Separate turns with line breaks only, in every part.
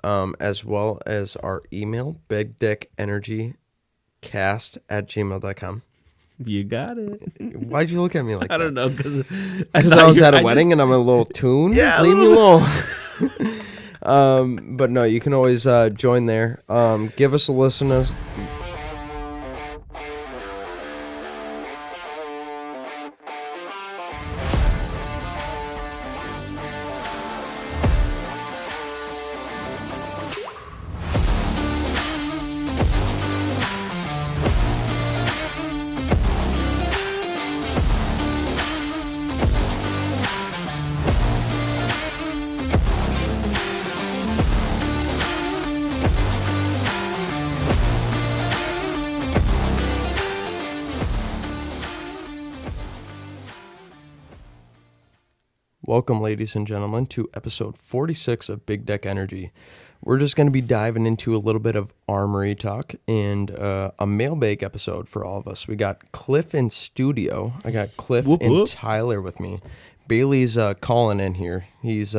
as well as our email, bigdeckenergycast@gmail.com.
You got it.
Why'd you look at me like that?
I don't know, because
I was at a wedding and I'm a little tuned.
Yeah,
Leave me alone. But no, you can always join there. Give us a listen. Welcome, ladies and gentlemen, to episode 46 of Big Deck Energy. We're just going to be diving into a little bit of armory talk and a mailbag episode for all of us. We got Cliff in studio. I got Cliff and Tyler with me. Bailey's calling in here. He's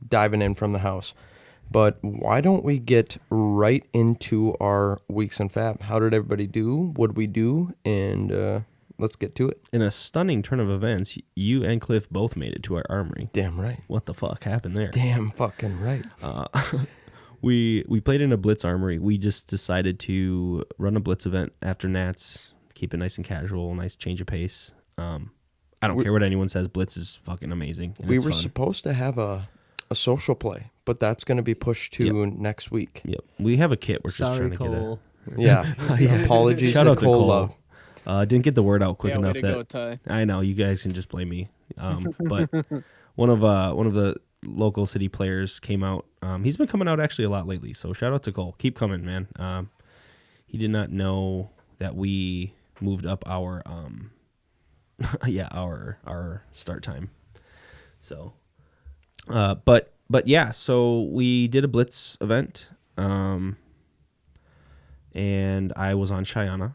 diving in from the house. But why don't we get right into our Weeks in Fab? How did everybody do? What did we do? And let's get to it.
In a stunning turn of events, you and Cliff both made it to our armory.
Damn right.
What the fuck happened there?
Damn fucking right.
We played in a Blitz armory. We just decided to run a Blitz event after Nats, keep it nice and casual, nice change of pace. I don't care what anyone says. Blitz is fucking amazing.
We were supposed to have a social play, but that's going to be pushed to next week.
Yep. We have a kit. We're just trying to get it.
Yeah. Apologies
Shout
to
out
Cole Love.
Didn't get the word out quick enough
way to go, Ty.
I know you guys can just blame me. But one of the local city players came out. He's been coming out actually a lot lately. So shout out to Cole. Keep coming, man. He did not know that we moved up our our start time. So, but yeah. So we did a Blitz event. And I was on Cheyenne.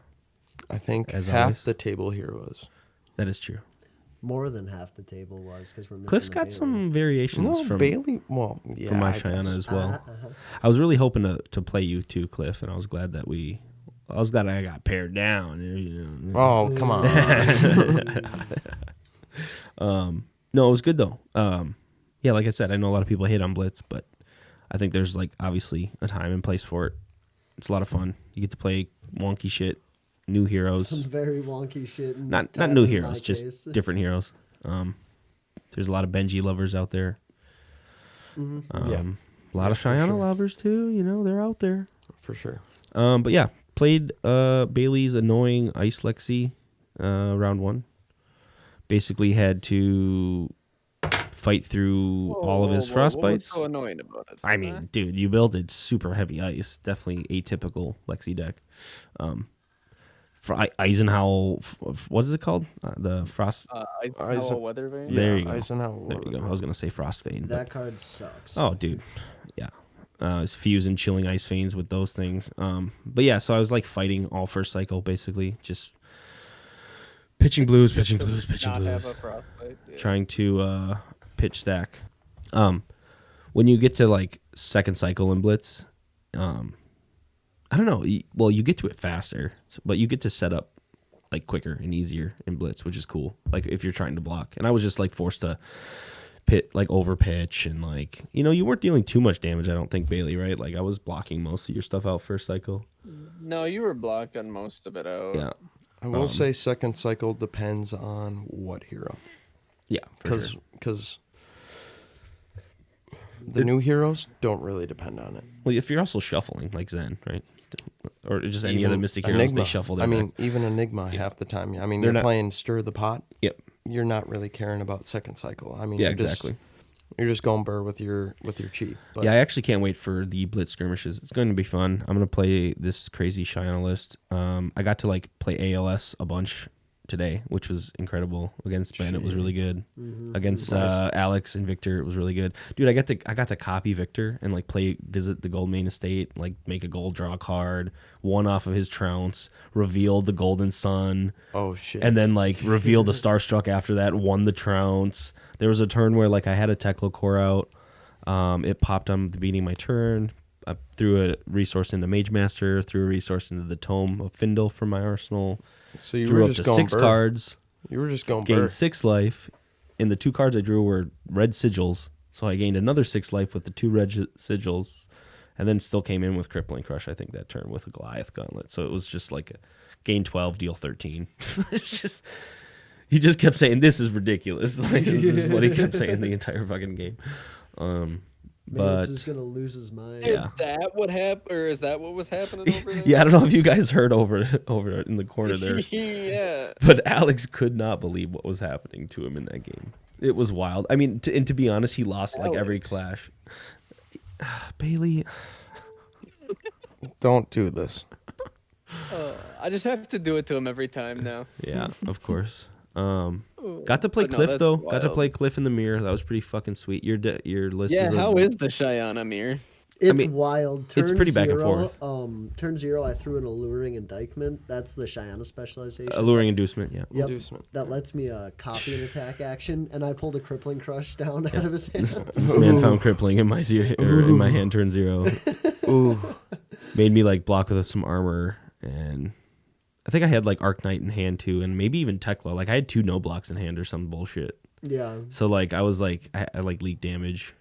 I think half the table here was.
That is true.
More than half the table was because we're missing.
Cliff's got some variations from
Bailey. Well, yeah,
from my Cheyenne as well. I was really hoping to play you too, Cliff, and I was glad that I got pared down. You know.
Oh, come on.
No, it was good though. Yeah, like I said, I know a lot of people hate on Blitz, but I think there's obviously a time and place for it. It's a lot of fun. You get to play wonky shit. New heroes.
Some very wonky shit.
Not new heroes, just different heroes. There's a lot of Benji lovers out there.
Mm-hmm.
A lot of Cheyenne lovers too. You know, they're out there.
For sure.
But yeah, played Bailey's annoying Ice Lexi round 1. Basically had to fight through all of his frostbites.
What's so annoying about it?
I mean, dude, you built it super heavy ice. Definitely atypical Lexi deck. For Eisenhower, what is it called? The Frost.
Eisenhower Weather Vane.
There you go.
Eisenhower.
There you go. I was gonna say Frost Vane.
That card sucks.
Oh, dude, yeah. It's fusing chilling ice veins with those things. But yeah, so I was fighting all first cycle basically, just pitching blues.
Have a frostbite. Yeah.
Trying to pitch stack. When you get to second cycle in Blitz, I don't know. Well, you get to it faster, but you get to set up quicker and easier in Blitz, which is cool. If you're trying to block, and I was just forced to over pitch and you weren't dealing too much damage. I don't think, Bailey, right? I was blocking most of your stuff out first cycle.
No, you were blocking most of it out.
Yeah,
I will say second cycle depends on what hero.
Yeah,
because the new heroes don't really depend on it.
Well, if you're also shuffling Zen, right? Or just any other Mystic heroes, they shuffle their deck.
Even Enigma half the time. I mean, you're playing Stir the Pot.
Yep.
You're not really caring about second cycle. I mean,
yeah, exactly.
You're just going burr with your chi. But
yeah, I actually can't wait for the Blitz skirmishes. It's going to be fun. I'm going to play this crazy Cheyenne list. I got to play ALS a bunch today, which was incredible. Against Ben, it was really good. Mm-hmm. Against Alex and Victor, it was really good. Dude, I got to copy Victor and visit the Gold Main Estate, make a gold draw card, one off of his trounce, reveal the Golden Sun.
Oh shit!
And then reveal the Starstruck after that, won the trounce. There was a turn where I had a Tekla core out. It popped on the beginning of my turn. I threw a resource into Mage Master, threw a resource into the Tome of Findle from my arsenal.
So you
drew
were
up
just
to
going
6
bird.
cards,
You were just going
gained
bird.
6 life. And the 2 cards I drew were red sigils. So I gained another 6 life with the 2 red sigils. And then still came in with Crippling Crush, I think, that turn with a Goliath Gauntlet. So it was just like a gain 12, deal 13. It's just, he just kept saying, this is ridiculous. Like, this is what he kept saying the entire fucking game. But
he's gonna lose his mind.
Is that what happened, or is that what was happening over there?
yeah, I don't know if you guys heard over in the corner there.
Yeah.
But Alex could not believe what was happening to him in that game. It was wild. I mean, and to be honest, he lost like every clash. Bailey,
Don't do this.
I just have to do it to him every time now.
yeah, of course. Got to play
But no,
Cliff
that's
though. Got to
wild.
play Cliff in the mirror. That was pretty fucking sweet. Your list
Yeah,
is
how is the Cheyenne mirror?
It's
mean,
wild.
it's pretty back and
zero,
forth.
Turn 0, I threw an Alluring Indictment. That's the Cheyenne specialization.
alluring inducement. Yeah.
Yep.
Inducement.
That lets me copy an attack action, and I pulled a Crippling Crush down out of his hand.
This man found crippling in my in my hand. Turn 0.
Ooh.
Made me like block with some armor, and I think I had like Arc Knight in hand too, and maybe even Tekla. Like I had 2 no blocks in hand or some bullshit.
Yeah.
So like I was like I like leaked damage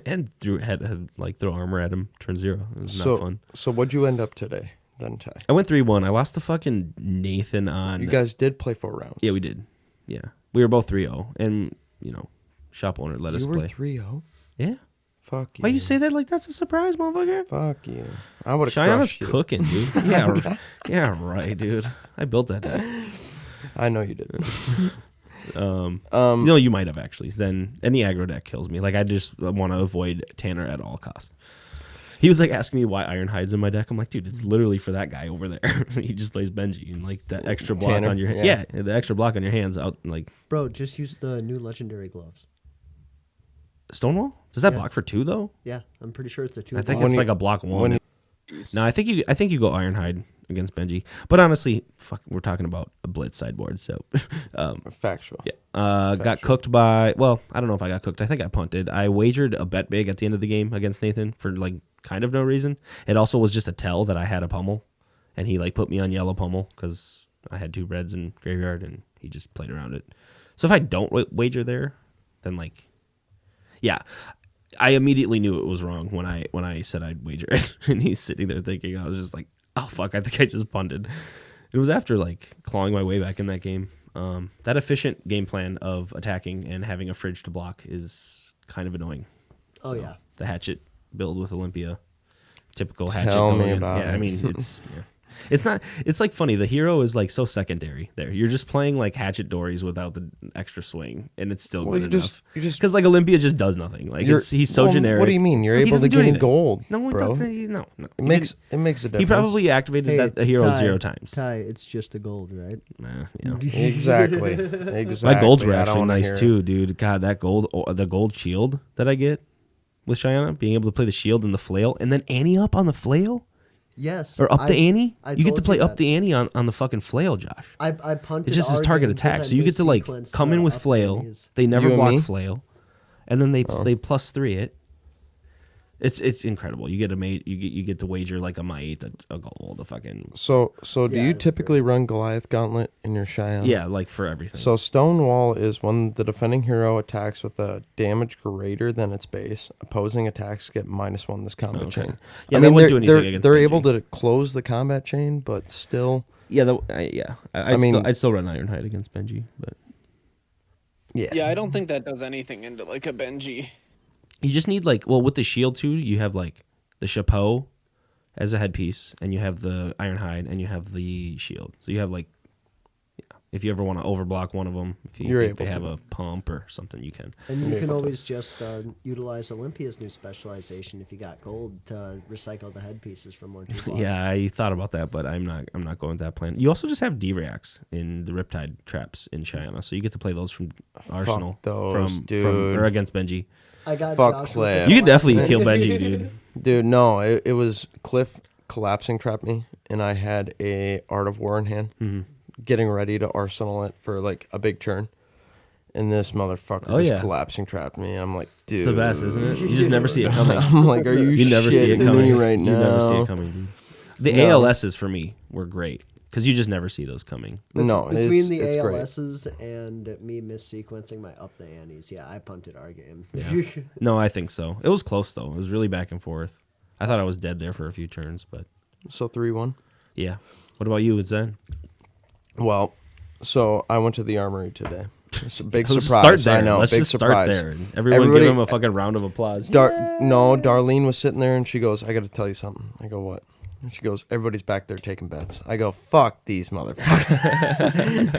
and had like throw armor at him. Turn 0. It was not fun.
So what'd you end up today then, Ty?
I went 3-1. I lost to fucking Nathan on.
You guys did play 4 rounds.
Yeah, we did. Yeah, we were both 3-0, and shop owner let us
You were
play.
3-0?
Yeah.
Fuck you.
Why you say that like that's a surprise, motherfucker?
Fuck you. I would have
Cheyenne's
crushed you.
cooking, dude. Yeah, right, dude. I built that deck.
I know you did.
You might have actually. Then any aggro deck kills me. Like I just want to avoid Tanner at all costs. He was like asking me why Ironhide's in my deck. I'm like, dude, it's literally for that guy over there. He just plays Benji and like that extra block
Tanner,
on your hand.
yeah.
Yeah, the extra block on your hands out like
Bro, just use the new legendary gloves.
Stonewall. Does that
Yeah.
block for 2 though?
Yeah, I'm pretty sure it's a 2.
I think
block.
it's
you-
like a block 1.
when
No, I think you go Ironhide against Benji. But honestly, fuck, we're talking about a blitz sideboard, so
Factual.
yeah. Got cooked by. Well, I don't know if I got cooked. I think I punted. I wagered a bet big at the end of the game against Nathan for like kind of no reason. It also was just a tell that I had a pummel, and he like put me on yellow pummel because I had 2 reds in graveyard, and he just played around it. So if I don't wager there, then like, yeah. I immediately knew it was wrong when I said I'd wager it, and he's sitting there thinking. I was just like, oh fuck, I think I just punted. It was after like clawing my way back in that game. That efficient game plan of attacking and having a fridge to block is kind of annoying.
Oh, yeah.
The hatchet build with Olympia, typical hatchet.
Tell
going
me
in.
about
Yeah,
it.
I mean it's not. It's like funny. The hero is like so secondary. There, you're just playing like hatchet dories without the extra swing, and it's still
Well,
good
you
enough.
just
Because like Olympia just does nothing. Like he's so
well,
generic.
What do you mean? You're
He
able to
doesn't do
gain
anything.
gold,
No,
bro.
no.
It makes a difference.
He probably activated that hero
Ty,
0 times.
Ty, it's just a gold, right?
Nah, yeah.
Exactly.
My golds were
I don't
actually
wanna
nice
hear it.
too, dude. God, that the gold shield that I get with Cheyenne, being able to play the shield and the flail, and then Annie up on the flail
Yes.
or up the Annie.
I
You get to
told
play
you
up
that.
the Ante on the fucking flail, Josh.
I punted.
It's just his
our
target
game 'cause
attack,
I
so you get to like
missequenced
come in
the
with
up
flail.
Annies.
They never
You and
block
me?
flail, and then they +3 it. It's incredible. You get you get to wager like a my 8 a gold, a fucking
So do
Yeah,
you
it's
typically run Goliath Gauntlet in your Cheyenne?
yeah, like for everything.
So Stonewall is when the defending hero attacks with a damage greater than its base. Opposing attacks get -1 this combat
Okay.
chain.
Yeah,
I
they
mean,
wouldn't do anything against
they're
Benji.
able to close the combat chain, but still,
yeah, I
mean-
I'd still run Ironhide against Benji, but
Yeah, I don't think that does anything into like a Benji.
you just need like with the shield too. You have like the chapeau as a headpiece, and you have the Ironhide, and you have the shield. So you have like, if you ever want to overblock one of them, if you
You're
think they
able
have
to.
a pump or something, you can.
And you
You're
can
able to.
always just utilize Olympia's new specialization if you got gold to recycle the headpieces from one to one.
Yeah, I thought about that, but I'm not going with that plan. You also just have D-Reacts in the Riptide traps in Cheyenne, so you get to play those from Arsenal,
those,
from
dude.
or against Benji.
I got
Fuck
Josh with
Cliff.
the
You could definitely
classic.
kill Benji, dude.
dude, no, it was Cliff collapsing trap me, and I had a Art of War in hand,
Mm-hmm.
getting ready to arsenal it for like a big turn, And this motherfucker collapsing trapped me. I'm like, dude.
It's the best, isn't it? You just never see it coming.
I'm like, are you
never see it
shitting
coming
me right now?
You never see it coming, dude. The ALSs for me were great because you just never see those coming.
Between the
it's
ALSs and me missequencing my up the antes, I punted our game.
Yeah. No, I think so. It was close though. It was really back and forth. I thought I was dead there for a few turns, but
So 3-1.
Yeah. What about you with Zen?
Well, so I went to the armory today. It's a big
Let's
surprise.
start there.
I know.
Let's
big
just
surprise.
start there. And everybody give him a fucking round of applause.
No, Darlene was sitting there and she goes, I got to tell you something. I go, what? And she goes, everybody's back there taking bets. I go, fuck these motherfuckers.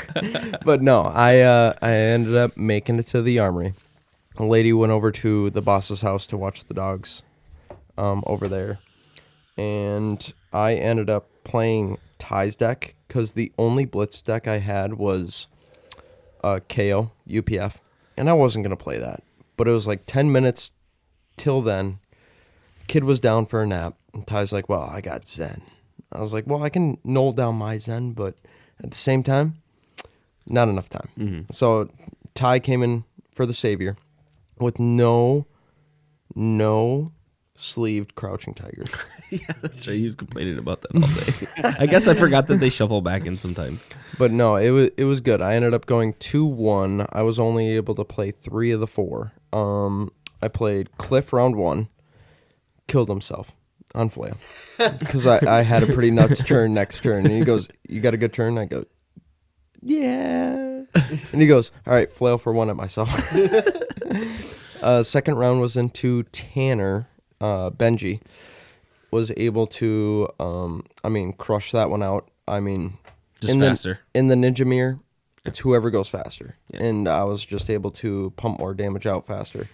But no, I ended up making it to the armory. A lady went over to the boss's house to watch the dogs over there. And I ended up playing Ty's deck because the only blitz deck I had was KO, UPF. And I wasn't going to play that. But it was like 10 minutes till then. Kid was down for a nap. And Ty's like, well, I got Zen. I was like, well, I can null down my Zen, but at the same time, not enough time. Mm-hmm. So Ty came in for the savior with no sleeved crouching tiger.
Yeah, that's right. He was complaining about that all day. I guess I forgot that they shuffle back in sometimes.
But no, it was good. I ended up going 2-1. I was only able to play 3 of the 4. I played Cliff round 1, killed himself on flail because I had a pretty nuts turn next turn. And he goes, "You got a good turn?" I go, "Yeah." And he goes, "All right, flail for 1 at myself." Second round was into Tanner. Benji was able to, crush that one out.
Just faster.
In the Ninja Mirror, it's whoever goes faster. Yeah. And I was just able to pump more damage out faster.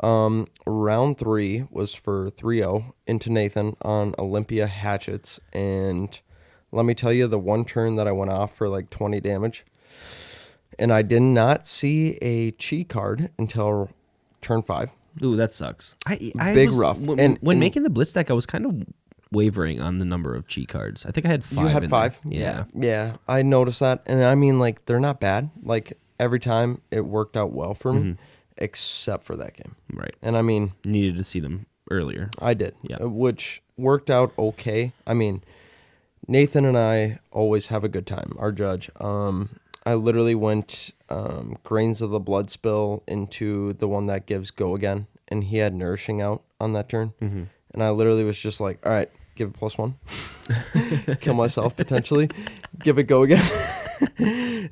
Round 3 was for 3-0 into Nathan on Olympia Hatchets. And let me tell you, the one turn that I went off for like 20 damage. And I did not see a chi card until turn 5.
Ooh, that sucks. I
Big
was,
rough.
When making the blitz deck, I was kind of wavering on the number of cheat cards. I think I had 5.
You had 5?
Yeah.
Yeah, I noticed that. And they're not bad. Like, every time it worked out well for me, except for that game.
Right.
And
needed to see them earlier.
I did.
Yeah.
Which worked out okay. Nathan and I always have a good time, our judge. I literally went Grains of the Blood Spill into the one that gives Go Again, and he had Nourishing out on that turn. Mm-hmm. And I literally was just like, all right, give it +1. Kill myself, potentially. Give it Go Again.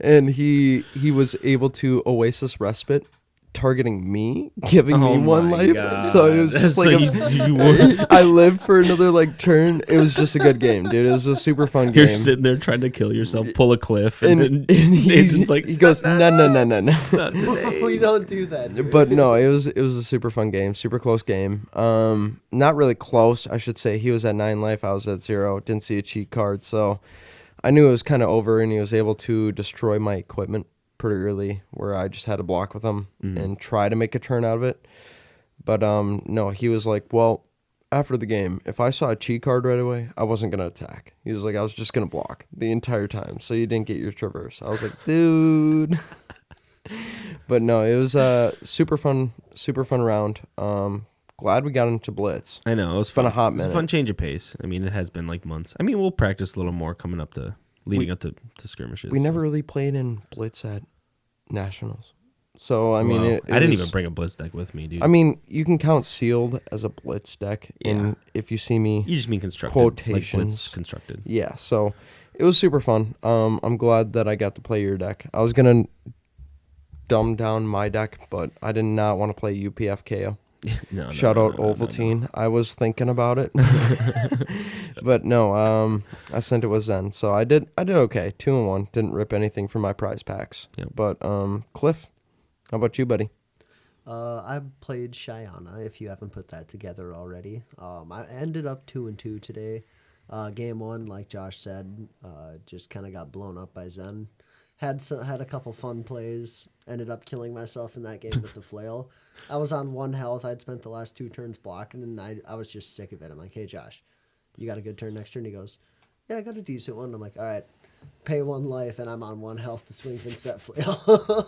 And he was able to Oasis Respite, targeting me, giving me 1 life. God. So it was just I lived for another turn. It was just a good game, dude. It was a super fun game.
You're sitting there trying to kill yourself, pull a cliff, and
Nathan's like, he goes, no,
not today.
We don't do that here.
But no, it was a super fun game, super close game. Not really close, I should say. He was at 9 life, I was at 0. Didn't see a cheat card, so I knew it was kind of over, and he was able to destroy my equipment pretty early, where I just had to block with him and try to make a turn out of it. But no, he was like, well, after the game, if I saw a cheat card right away, I wasn't gonna attack. He was like, I was just gonna block the entire time, so you didn't get your traverse. I was like, dude. But no, it was a super fun round. Glad we got into blitz.
I know, it was
fun. A hot minute.
It's a fun change of pace. It has been months. We'll practice a little more coming up to leading up to skirmishes.
We never really played in blitz at nationals, so
I didn't even bring a blitz deck with me, dude.
You can count sealed as a blitz deck, and if you see me,
you just mean constructed
quotations,
like blitz constructed.
Yeah, so it was super fun. I'm glad that I got to play your deck. I was gonna dumb down my deck, but I did not want to play UPF KO. Shout out Ovaltine. No. I was thinking about it, but no. I sent it with Zen, so I did okay. 2-1. Didn't rip anything from my prize packs.
Yep.
But Cliff, how about you, buddy?
I played Shyana. If you haven't put that together already, I ended up 2-2 today. Game 1, like Josh said, just kind of got blown up by Zen. Had a couple fun plays. Ended up killing myself in that game with the flail. I was on 1 health. I'd spent the last 2 turns blocking, and I was just sick of it. I'm like, hey, Josh, you got a good turn next turn? He goes, yeah, I got a decent one. I'm like, all right, pay 1 life, and I'm on 1 health to swing Vincent flail.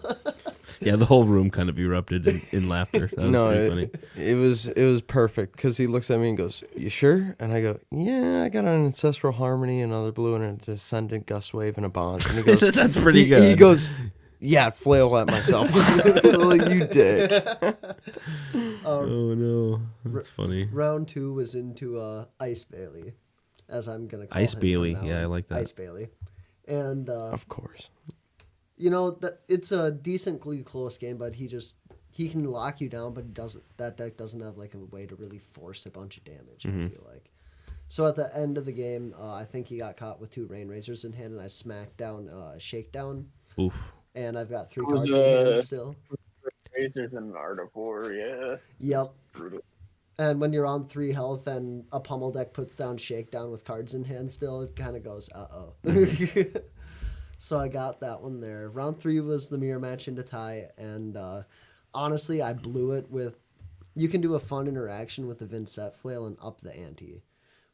Yeah, the whole room kind of erupted in laughter. That was pretty funny.
It was perfect because he looks at me and goes, "You sure?" And I go, "Yeah, I got an Ancestral Harmony, another blue, and a Descendant Gust Wave, and a Bond." And he goes,
"That's pretty good."
He goes, "Yeah, flail at myself." Like, you dick.
Oh no, that's funny.
Round 2 was into Ice Bailey, as I'm gonna call
Ice
him
Bailey,
from now
yeah,
on.
I like that.
Ice Bailey, and
Of course.
you know it's a decently close game, but he can lock you down, but that deck doesn't have like a way to really force a bunch of damage. I feel like. So at the end of the game, I think he got caught with 2 Rain Razors in hand, and I smacked down Shakedown.
Oof.
And I've got 3
It was,
cards in hand still.
Razors and an Art of War, yeah.
Yep.
Brutal.
And when you're on 3 health and a pummel deck puts down Shakedown with cards in hand still, it kind of goes, uh-oh. So I got that one there. Round 3 was the mirror match into tie, and honestly, I blew it with... You can do a fun interaction with the Vincent Flail and up the ante,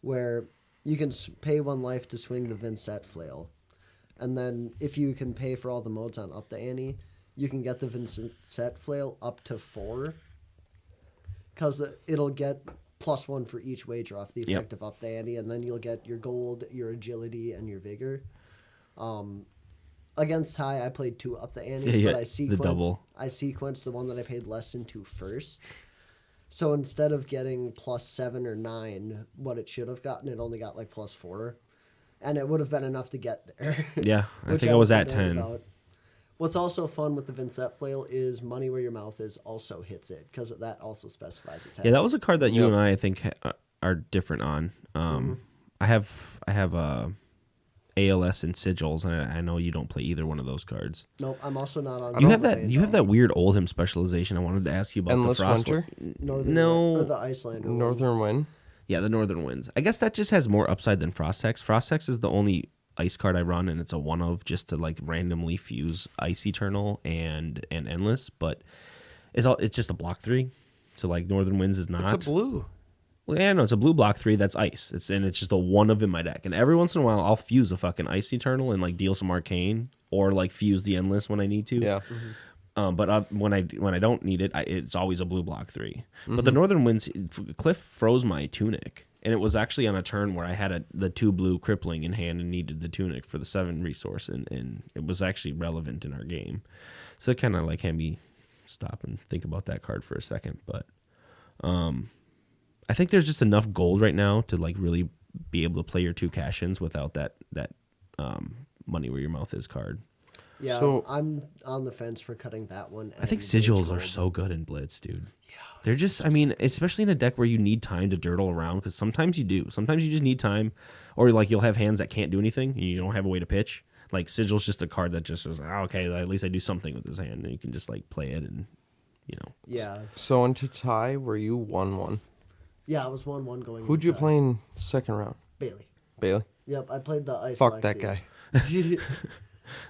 where you can pay 1 life to swing the Vincent Flail. And then if you can pay for all the modes on up the ante, you can get the Vincent Flail up to 4. Because it'll get +1 for each wager off the effect of up the ante, and then you'll get your gold, your agility, and your vigor. Against Ty, I played 2 up the antes, but I sequenced the one that I paid less into first. So instead of getting +7 or 9, what it should have gotten, it only got like +4. And it would have been enough to get there.
Yeah, I think I was at 10.
About. What's also fun with the Vincent Flail is Money Where Your Mouth Is also hits it, because that also specifies attack.
Yeah, that was a card that you and I think, are different on. I have ALS and Sigils, and I know you don't play either one of those cards.
Nope, I'm also not on.
You have that weird Oldhim specialization. I wanted to ask you about
Endless
the Frost
Winter?
Or the Iceland.
Northern Wind.
Yeah, the Northern Winds. I guess that just has more upside than Frostex. Frostex is the only ice card I run, and it's a one of just to like randomly fuse Ice Eternal and Endless, but it's just a block 3. So like Northern Winds is not.
It's a blue.
Well, yeah, no, it's a blue block 3 that's ice. It's just a one of in my deck. And every once in a while I'll fuse a fucking Ice Eternal and like deal some arcane, or like fuse the Endless when I need to.
Yeah.
But when I don't need it, it's always a blue block 3. But the Northern Winds, Cliff froze my Tunic, and it was actually on a turn where I had the 2 blue Crippling in hand and needed the Tunic for the 7 resource, and it was actually relevant in our game. So it kind of like had me stop and think about that card for a second. But I think there's just enough gold right now to like really be able to play your 2 cash-ins without that Money Where Your Mouth Is card.
Yeah,
so,
I'm on the fence for cutting that one.
I think Sigils are so good in Blitz, dude. Yeah. They're just, I mean, especially in a deck where you need time to dirtle around, because sometimes you do. Sometimes you just need time, or like you'll have hands that can't do anything, and you don't have a way to pitch. Like Sigil's just a card that just says, okay, at least I do something with this hand, and you can just like play it, and you know.
Yeah.
So into tie, were you 1-1?
Yeah, I was 1-1 going.
Who'd you play in second round?
Bailey.
Bailey?
Yep, I played the Ice.
Fuck that guy.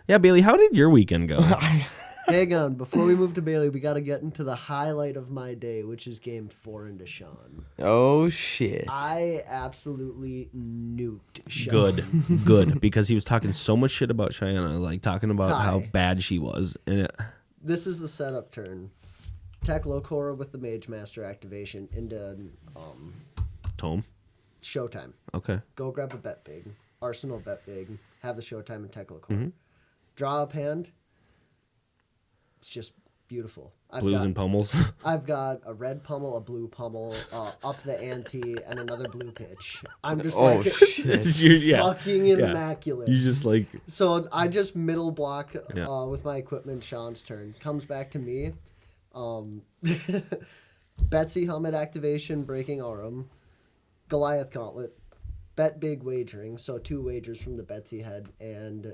Yeah, Bailey, how did your weekend go?
Hang on, before we move to Bailey, we got to get into the highlight of my day, which is Game 4 into Sean.
Oh, shit.
I absolutely nuked Sean.
Good, because he was talking so much shit about Cheyenne, like talking about how bad she was. And
this is the setup turn. Tech Locora with the Mage Master activation into
Tome.
Showtime.
Okay.
Go grab a bet big. Arsenal bet big. Have the Showtime and Tech Locora. Draw up hand. It's just beautiful.
Blues and pummels.
I've got a red pummel, a blue pummel, up the ante, and another blue pitch. I'm just fucking immaculate.
You just like...
So I just middle block with my equipment. Sean's turn. Comes back to me. Betsy Helmet activation, Breaking Aurum. Goliath Gauntlet. Bet big wagering. So 2 wagers from the Betsy head and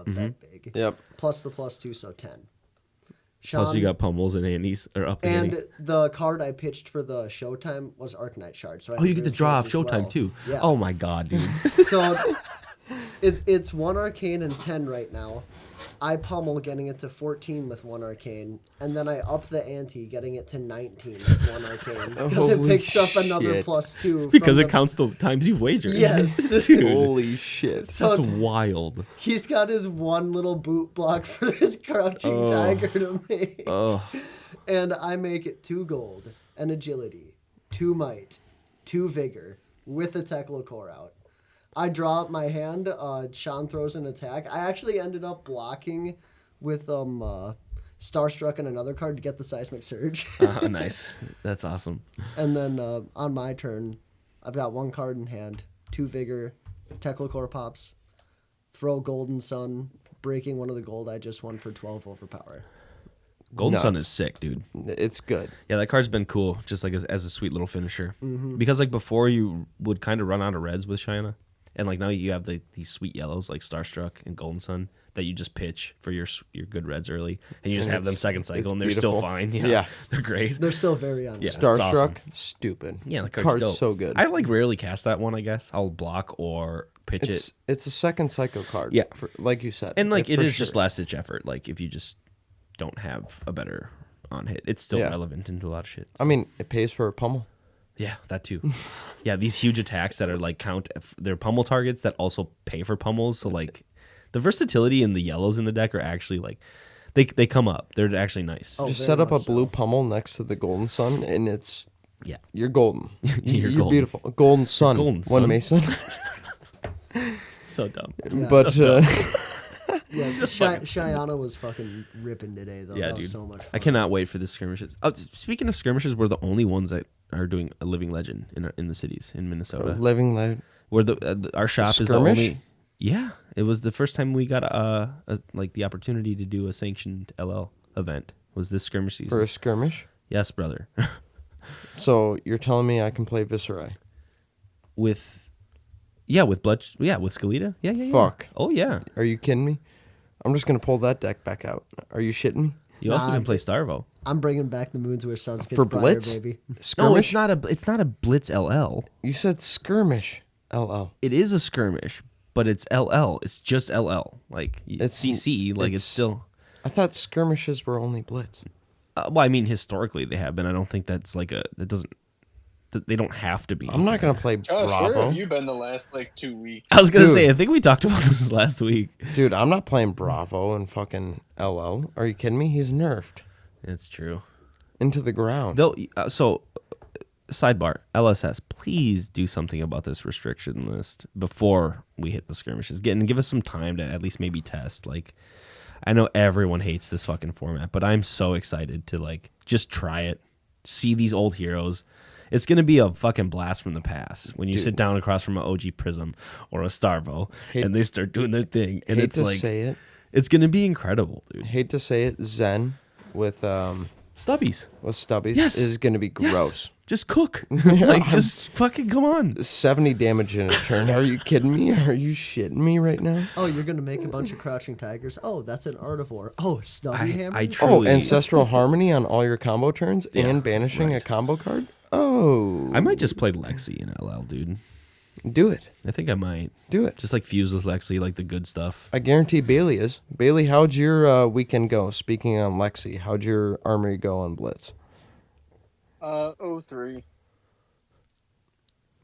bet big.
Yep.
Plus the +2, so 10.
Sean, plus you got pummels and antes, or up and
antes. The card I pitched for the Showtime was Arcanite Shard. So
you get to draw off Showtime too.
Yeah.
Oh my god, dude.
So It's 1 arcane and 10 right now. I pummel getting it to 14 with 1 arcane, and then I up the ante getting it to 19 with 1 arcane because it
Holy
picks up another
shit.
+2
Because
from
it counts the times you've wagered.
Yes.
Dude,
Holy shit.
So
that's wild.
he's got his one little boot block for his crouching tiger to make.
Oh,
And I make it 2 gold, and agility, 2 might, 2 vigor, with a Teclocore out. I draw up my hand, Sean throws an attack. I actually ended up blocking with Starstruck and another card to get the Seismic Surge.
nice. That's awesome.
And then on my turn, I've got 1 card in hand, 2 vigor, Teclocore pops, throw Golden Sun, breaking one of the gold I just won for 12 overpower.
Golden Sun
Nuts.
is sick, dude.
It's good.
Yeah, that card's been cool, just like as a sweet little finisher. Because like before, you would kind of run out of reds with China, and like now you have these sweet yellows like Starstruck and Golden Sun that you just pitch for your good reds early, and you just
And
have them
it's-
second cycle,
it's
and they're
beautiful.
still fine. Yeah,
Yeah.
they're great.
They're still very on.
Yeah.
set.
It's
Starstruck,
awesome.
stupid.
Yeah, the
card's
dope.
so good.
I like rarely cast that one. I guess I'll block or pitch it,
It's a second cycle card.
Yeah.
Like you said.
and like
Yeah,
it
for
is just
sure.
last ditch effort. Like if you just don't have a better on hit, it's still
Yeah.
relevant into a lot of shit.
I mean, it pays for a pummel.
Yeah, that too. Yeah, these huge attacks that are like they're pummel targets that also pay for pummels. So like the versatility in the yellows in the deck are actually like they come up. They're actually nice.
Oh,
Just
very
set up a
much
blue
so.
pummel next to the golden sun, and it's
Yeah.
you're golden.
You're
You're
golden.
beautiful. A golden sun.
Golden
One
sun.
Mason.
So dumb.
Yeah.
But
Yeah, Shiana was fucking ripping today, though.
Yeah,
That
dude.
was so much fun.
I cannot wait for the skirmishes. Oh, speaking of skirmishes, we're the only ones that are doing a living legend in the cities in Minnesota.
living light.
Where our shop is the
Skirmish?
only. Yeah, it was the first time we got like the opportunity to do a sanctioned LL event. Was this skirmish season?
For a skirmish.
Yes, brother.
So you're telling me I can play Viscerai?
with blood. Yeah, with Scalita. Yeah.
Fuck.
Oh yeah.
Are you kidding me? I'm just gonna pull that deck back out. Are you shitting me?
You also
Nah,
can play Starvo.
I'm bringing back the Moons Where Suns Kiss
For
Briar,
Blitz?
baby.
No,
Skirmish?
it's not a Blitz LL.
You said skirmish. LL.
It is a skirmish, but it's LL. It's just LL. Like
It's-
CC. Like it's
it's-
still.
I thought skirmishes were only blitz.
Well, I mean, historically they have been. I don't think that's like that doesn't. They don't have to be.
I'm not gonna play
Josh, where
Bravo.
have you been the last like 2 weeks?
I was gonna
Dude.
say. I think we talked about this last week.
Dude, I'm not playing Bravo and fucking LL. Are you kidding me? He's nerfed
It's true.
into the ground.
Though, sidebar, LSS, please do something about this restriction list before we hit the skirmishes. Give us some time to at least maybe test. Like, I know everyone hates this fucking format, but I'm so excited to like just try it, see these old heroes. It's gonna be a fucking blast from the past when you
Dude.
sit down across from an OG Prism or a Starvo
Hate-
and they start doing their thing, and
Hate
it's
to
like
say it.
it's gonna be incredible, dude.
Hate to say it. Zen with
Stubbies,
Stubbies
Yes.
is gonna be
Yes.
gross.
just cook, like just fucking come on.
70 damage in a turn. Are you kidding me? Are you shitting me right now?
Oh, you're going to make a bunch of Crouching Tigers? Oh, that's an Artivore. Oh, Stubby Hammer?
I
Oh,
truly,
Ancestral Harmony on all your combo turns
Yeah,
and banishing a
right.
combo card? Oh.
I might just play Lexi in LL, dude.
Do it.
I think I might.
Do it.
Just like fuse with Lexi, like the good stuff.
I guarantee Bailey is. Bailey, how'd your weekend go? Speaking on Lexi, how'd your armory go on Blitz?
03.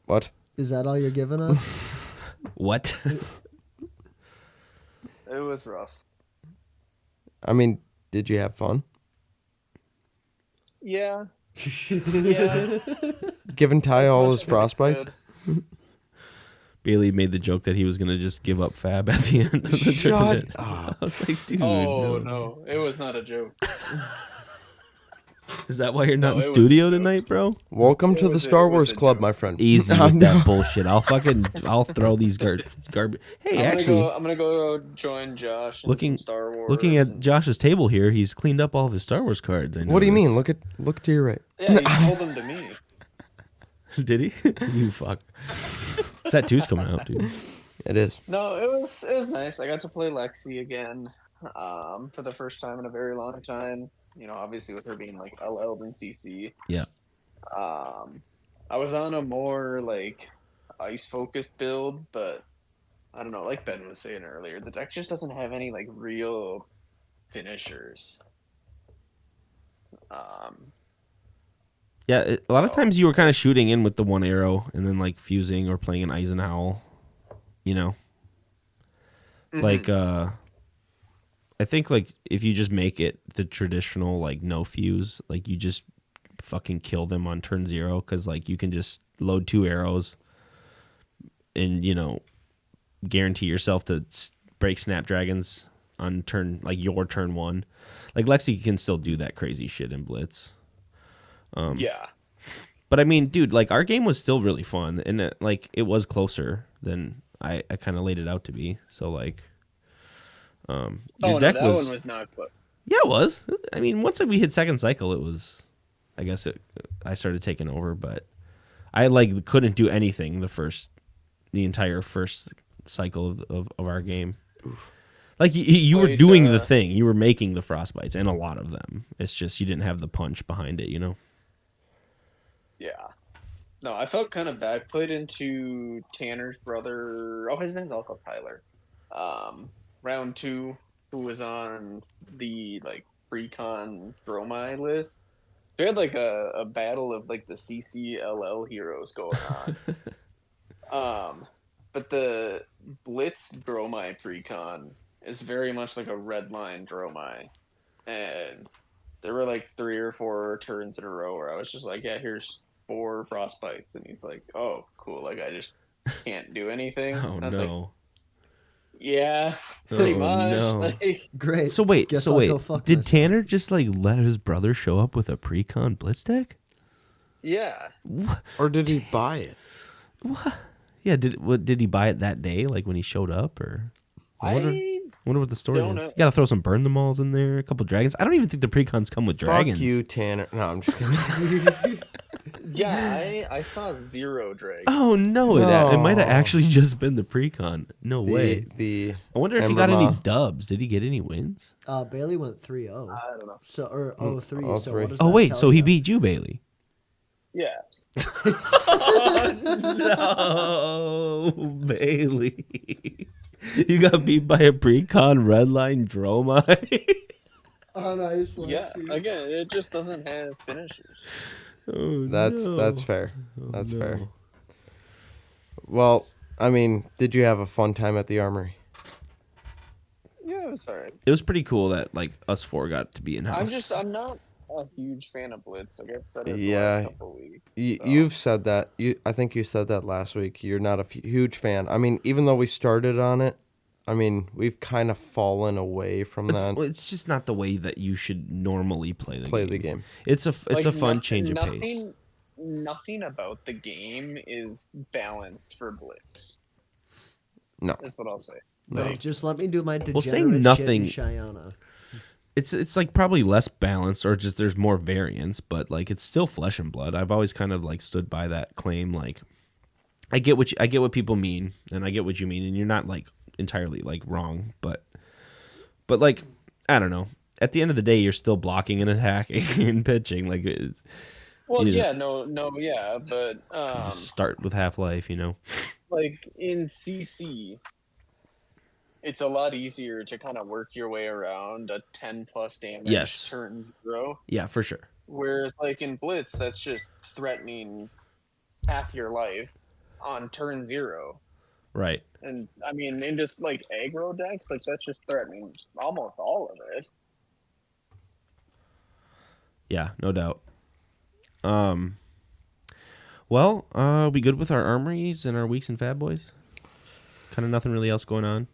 What?
Is that all you're giving us?
What?
It was rough.
I mean, did you have fun?
Yeah. Yeah.
Giving Ty
As
all
much
his
as I
frostbites?
could.
Bailey made the joke that he was gonna just give up Fab at the end of the
Shut
tournament.
up.
I was like, dude,
Oh no, it was not a joke.
Is that why you're not
No,
in
it was-
studio tonight, bro?
Welcome
It
to the
was
Star
it was
Wars
a
Club,
joke.
my friend.
Easy
I
with
know.
that bullshit. I'll throw these garbage. Hey, actually,
I'm gonna go join Josh. In
Looking-
some Star Wars.
looking at
and-
Josh's table here, he's cleaned up all of his Star Wars cards. I
What do you mean?
noticed.
Look to your right.
Yeah, he told them to me.
Did he? You fuck. That two's coming out, dude.
It is.
No, it was nice. I got to play Lexi again, for the first time in a very long time. You know, obviously with her being like LL than CC.
Yeah.
I was on a more like ice focused build, but I don't know, like Ben was saying earlier, the deck just doesn't have any like real finishers. Um,
Yeah, a lot of
so
times you were kind of shooting in with the one arrow and then like fusing or playing an Eisenhower, you know? Like I think like if you just make it the traditional like no fuse, like you just fucking kill them on turn 0 cuz like you can just load 2 arrows and guarantee yourself to break snapdragons on turn like your turn 1. Like Lexi can still do that crazy shit in Blitz.
yeah.
But I mean, dude, like our game was still really fun, and it was closer than I kind of laid it out to be. So like, your
Oh no,
deck
that one was not close.
yeah, it was. I mean, once we hit second cycle, it was. I guess I started taking over, but I like couldn't do anything the entire first cycle of our game. Oof. Like you were doing the thing, you were making the frostbites, and a lot of them. It's just you didn't have the punch behind it,
Yeah. No, I felt kind of bad. Played into Tanner's brother. Oh, his name's also Tyler. Round 2, who was on the like pre-con Dromai list. We had like a battle of like the CCLL heroes going on. But the Blitz Dromai pre-con is very much like a red line Dromai, and there were like 3 or 4 turns in a row where I was just like, yeah, here's 4 frostbites, and he's like, oh, cool, like I just can't do anything.
Oh
and I was like,
no.
yeah, pretty
Oh,
much.
no.
Like,
Great.
So wait,
Guess I'll go fuck
did
myself.
Tanner just like let his brother show up with a pre-con Blitz deck?
yeah.
What?
Or did he buy it?
What? Yeah, did he buy it that day, like when he showed up, or? I wonder what the story
don't
is.
know.
You gotta throw some burn them alls in there, a couple dragons. I don't even think the precons come with dragons.
Fuck you, Tanner. No, I'm just kidding.
Yeah, I saw 0 dragons.
Oh no, it
No.
might have actually just been the precon. No way.
The
I wonder if he got any
Ember
dubs. Did he get any wins?
Bailey went 3-0.
I don't know.
So or 0-3. So
0-3.
what does
Oh
that
wait,
tell
so he
ya?
beat you, Bailey.
Yeah.
No, Bailey. You got beat by a precon redline Dromai.
Oh, nice.
Yeah. Again, it just doesn't have finishers.
Oh,
that's fair. That's
no.
fair. Well, I mean, did you have a fun time at the armory?
Yeah, it was alright.
It was pretty cool that like us 4 got to be in house.
I'm not a huge fan of Blitz. Like I've said it the
Yeah.
last couple of weeks. So.
You've said that. I think you said that last week. You're not a huge fan. I mean, even though we started on it, I mean, we've kind of fallen away from that.
It's just not the way that you should normally play the game. It's a fun change of pace.
Nothing about the game is balanced for Blitz.
No.
Is what I'll say.
No.
Like,
Just let me do my degenerate
Well, saying nothing-
shit in Cheyenne.
It's like probably less balanced or just there's more variance, but like it's still flesh and blood. I've always kind of like stood by that claim. Like I get what people mean, and I get what you mean, and you're not like entirely like wrong, but like I don't know. At the end of the day, you're still blocking and attacking and pitching. Like,
well,
you
yeah,
know,
yeah, but
just start with Half-Life,
like in CC, it's a lot easier to kind of work your way around a 10 plus damage
Yes.
turn 0.
Yeah, for sure.
Whereas like in Blitz, that's just threatening half your life on turn 0.
Right.
And I mean, in just like aggro decks, like that's just threatening almost all of it.
Yeah, no doubt. Well, we good with our armories and our weeks and Fat Boys? Kind of nothing really else going on.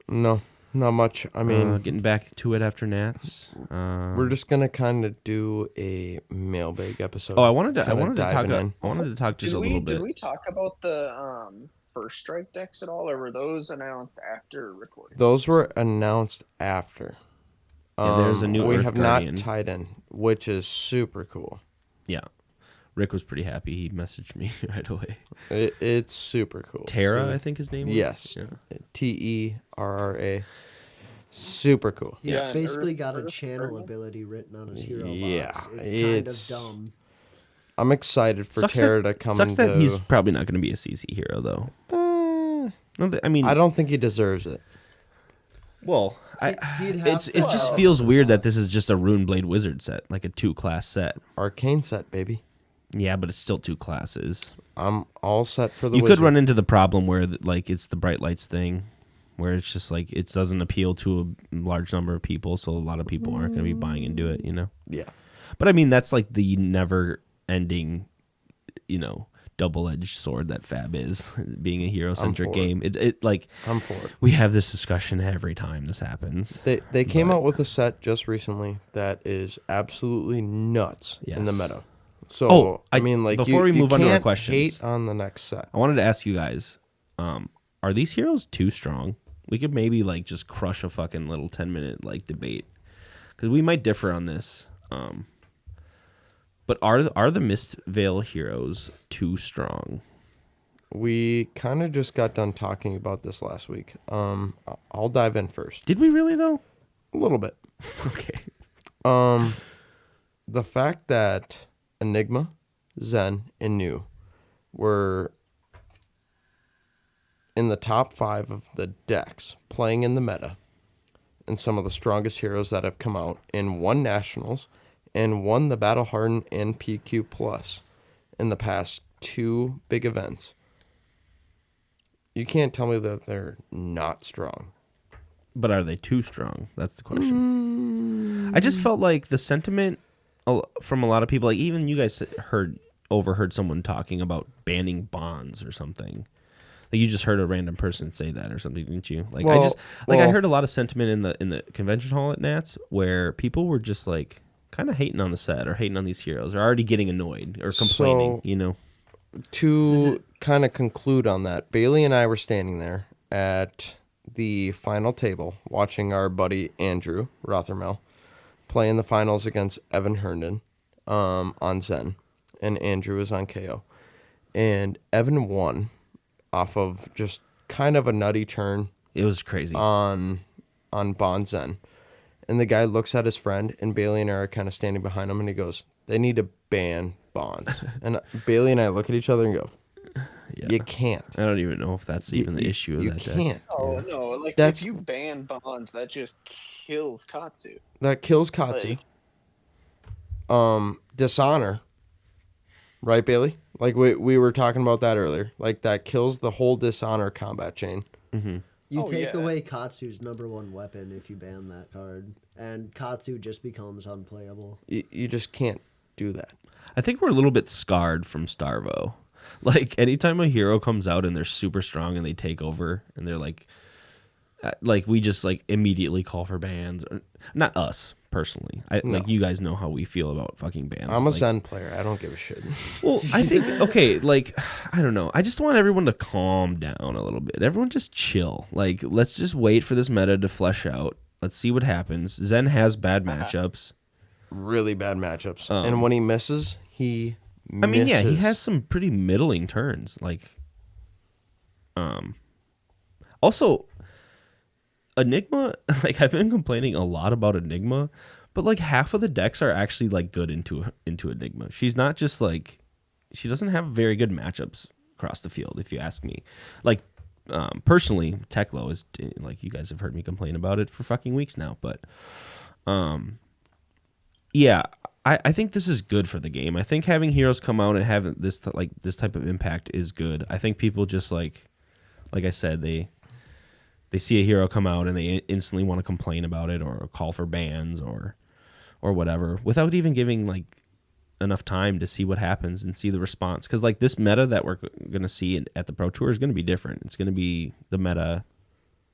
No, not much. I mean,
getting back to it after Nats.
we're just gonna kind of do a mailbag episode.
Oh, I wanted to talk.
in.
I wanted to talk just a little bit.
Did we talk about the first strike decks at all, or were those announced after recording?
Those were announced after.
Yeah, there's a new
We
Earth
have
Guardian.
not tied in, which is super cool.
Yeah, Rick was pretty happy. He messaged me right away.
It's super cool.
Terra,
Dude.
I think his name was.
Yes.
Yeah.
TERRA. Super cool.
He's
Yeah, and
basically
Earth-
got a
Earth
channel
Guardian?
ability written on his hero
Yeah,
box. It's
it's-
kind of dumb.
I'm excited for
Sucks
Terra
that,
to come
sucks that
into...
he's probably not going to be a CC hero though. No, I mean,
I don't think he deserves it.
well,
He'd have
it
to-
just feels weird that this is just a Runeblade Wizard set, like a 2-class set.
Arcane set, baby.
Yeah, but it's still 2 classes.
I'm all set for the
You
wizard.
could run into the problem where like it's the bright lights thing, where it's just like it doesn't appeal to a large number of people, so a lot of people aren't going to be buying into it, you know.
Yeah.
But I mean, that's like the never-ending, you know, double-edged sword that Fab is, being a hero-centric
I'm for it.
game. It like
I'm for it.
we have this discussion every time this happens.
They came
But-
out with a set just recently that is absolutely nuts in the
Yes.
meta. So
Oh,
I mean, like
before we
you
move on to our
can't
questions.
hate on the next set.
I wanted to ask you guys, are these heroes too strong? We could maybe like just crush a fucking little 10-minute like debate, because we might differ on this. But are the Mistvale heroes too strong?
We kind of just got done talking about this last week. I'll dive in first.
Did we really though?
A little bit.
Okay.
The fact that Enigma, Zen, and New were in the top 5 of the decks playing in the meta, and some of the strongest heroes that have come out, and won nationals and won the Battle Hardened and PQ Plus in the past 2 big events. You can't tell me that they're not strong.
But are they too strong? That's the question. I just felt like the sentiment from a lot of people, like even you guys overheard someone talking about banning bonds or something. Like you just heard a random person say that or something, didn't you? Like I
Well,
heard a lot of sentiment in the convention hall at Nats where people were just like kind of hating on the set or hating on these heroes or already getting annoyed or complaining,
So-
you know.
To kind of conclude on that, Bailey and I were standing there at the final table watching our buddy Andrew Rothermel play in the finals against Evan Herndon on Zen, and Andrew was on KO. And Evan won off of just kind of a nutty turn
It was crazy.
on Bond Zen. And the guy looks at his friend, and Bailey and I are kind of standing behind him, and he goes, "They need to ban bonds." And Bailey and I look at each other and go,
Yeah.
"You can't.
I don't even know if that's even the issue of
You
that deck.
can't.
Oh no! Like
That's-
if you ban bonds, that just kills Katsu.
That kills Katsu.
Like,
Dishonor. Right, Bailey? Like we were talking about that earlier. Like that kills the whole Dishonor combat chain.
You
Oh,
take
yeah.
away Katsu's #1 weapon if you ban that card, and Katsu just becomes unplayable.
You just can't do that.
I think we're a little bit scarred from Starvo. Like anytime a hero comes out and they're super strong and they take over and they're like we just like immediately call for bans. Or, not us personally. Like you guys know how we feel about fucking bans.
I'm a
like,
Zen player. I don't give a shit.
Well, I think okay, like I don't know. I just want everyone to calm down a little bit. Everyone just chill. Like let's just wait for this meta to flesh out. Let's see what happens. Zen has bad matchups.
Really bad matchups. And when he misses, he misses.
I mean, yeah, he has some pretty middling turns. Like, also, Enigma. Like, I've been complaining a lot about Enigma, but like half of the decks are actually like good into Enigma. She's not just like she doesn't have very good matchups across the field. If you ask me, like personally, Teklo is like you guys have heard me complain about it for fucking weeks now, but yeah. I think this is good for the game. I think having heroes come out and have this type of impact is good. I think people just like I said, they see a hero come out and they instantly want to complain about it or call for bans or whatever without even giving like enough time to see what happens and see the response. Because like this meta that we're gonna see at the Pro Tour is gonna be different. It's gonna be the meta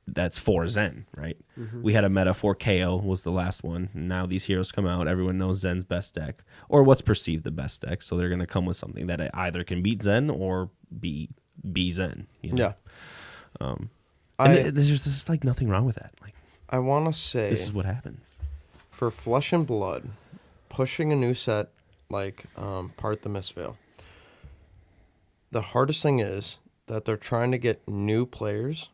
that's for Zen, right? We had a meta for KO was the last one. And now these heroes come out. Everyone knows Zen's best deck or what's perceived the best deck. So they're going to come with something that either can beat Zen or be Zen. You know?
Yeah.
And there's just like nothing wrong with that. Like
I want to say
this is what happens.
for Flesh and Blood, pushing a new set like Part the Mistvale, the hardest thing is that they're trying to get new players,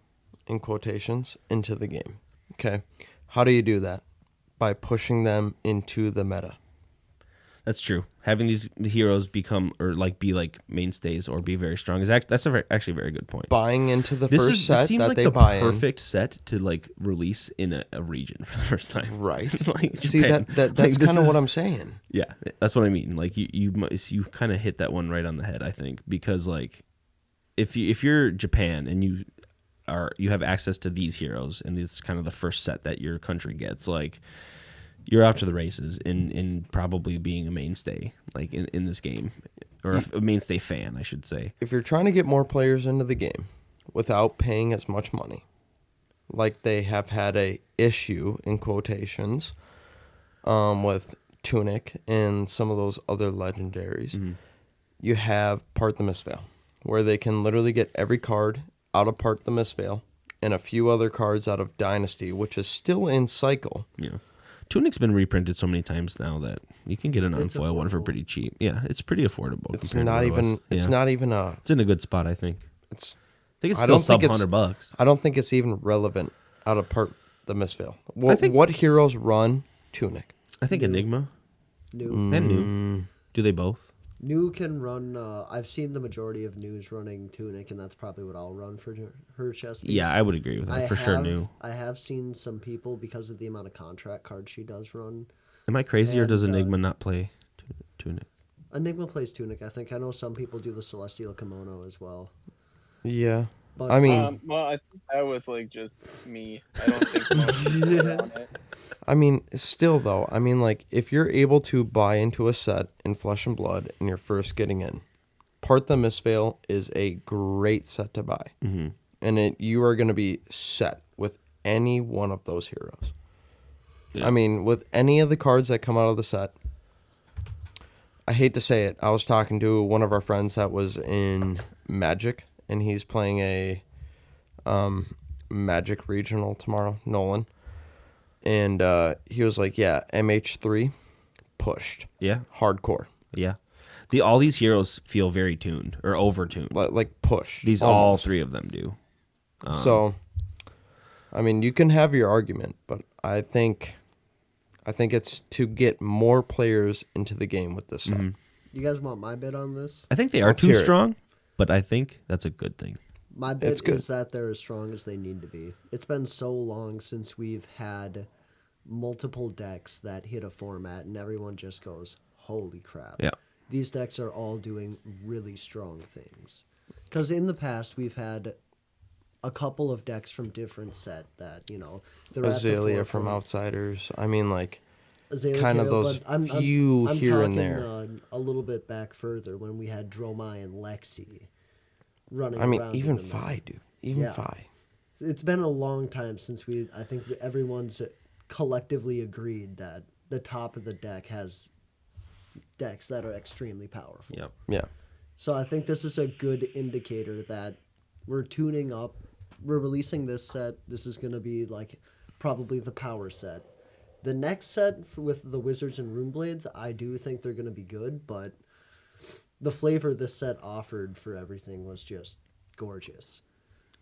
in quotations, into the game. Okay. How do you do that? By pushing them into the meta.
That's true. Having these heroes become or like be like mainstays or be very strong is actually a very good point.
Buying into the
This
first set
seems
that
like
they
the
buy
perfect set to like release in a region for the first time.
in. Right.
Like
See,
Japan.
that's
Like, this
kind of what
is-
I'm saying.
Yeah, that's what I mean. Like you kind of hit that one right on the head, I think, because like if you're Japan and you have access to these heroes and it's kind of the first set that your country gets, like you're off to the races in probably being a mainstay like in this game or a mainstay fan, I should say.
If you're trying to get more players into the game without paying as much money, like they have had a issue in quotations with Tunic and some of those other legendaries, you have Part the Mistveil, where they can literally get every card out of Part the Mistveil and a few other cards out of Dynasty, which is still in cycle.
Yeah. Tunic's been reprinted so many times now that you can get an
It's
unfoil one for
affordable.
pretty cheap. Yeah, it's pretty affordable.
It's
compared to
not
what it
even.
was.
It's
Yeah.
not even a.
It's in a good spot, I think.
It's.
I think it's
I
still
don't think
sub
it's-
$100.
I don't think it's even relevant out of Part the Mistveil.
think-
What heroes run Tunic?
I think Enigma
New.
and New. Do they both?
New can run. I've seen the majority of News running Tunic, and that's probably what I'll run for her chest piece.
Yeah, I would agree with that. For sure, New.
I have seen some people, because of the amount of contract cards she does run.
Am I crazy or does
And,
Enigma not play Tunic?
Enigma plays Tunic. I think I know some people do the Celestial Kimono as well.
Yeah.
But
I mean,
Well, I think that was like just me. I don't think most people are on it.
I mean, still though, I mean, like if you're able to buy into a set in Flesh and Blood and you're first getting in, Part the Mistveil is a great set to buy, and you are going to be set with any one of those heroes.
Yeah.
I mean, with any of the cards that come out of the set. I hate to say it. I was talking to one of our friends that was in Magic, and he's playing a Magic Regional tomorrow, Nolan. And he was like, yeah, MH3 pushed.
Yeah,
Hardcore.
yeah. All these heroes feel very tuned or over tuned.
Like push.
These all
almost.
three of them do.
So, I mean, you can have your argument, but I think it's to get more players into the game with this set.
you guys want my bid on this?
I think they are
Let's
too
hear it.
strong, but I think that's a good thing.
My
It's
bid
good.
is that they're as strong as they need to be. It's been so long since we've had multiple decks that hit a format and everyone just goes, holy crap.
Yeah.
These decks are all doing really strong things. Because in the past, we've had a couple of decks from different set that, they're at the
Azalea from
forefront.
Outsiders. I mean, like,
Azalea
kind of
KO,
those
but I'm
few here and
talking,
there.
A little bit back further when we had Dromai and Lexi running
I mean,
around
even
in the meta.
Phi, dude. Even
Yeah.
Phi.
It's been a long time since I think everyone's collectively agreed that the top of the deck has decks that are extremely powerful.
Yep.
Yeah.
So I think this is a good indicator that we're tuning up. We're releasing this set. This is going to be like probably the power set. The next set with the Wizards and Runeblades, I do think they're going to be good, but the flavor this set offered for everything was just gorgeous.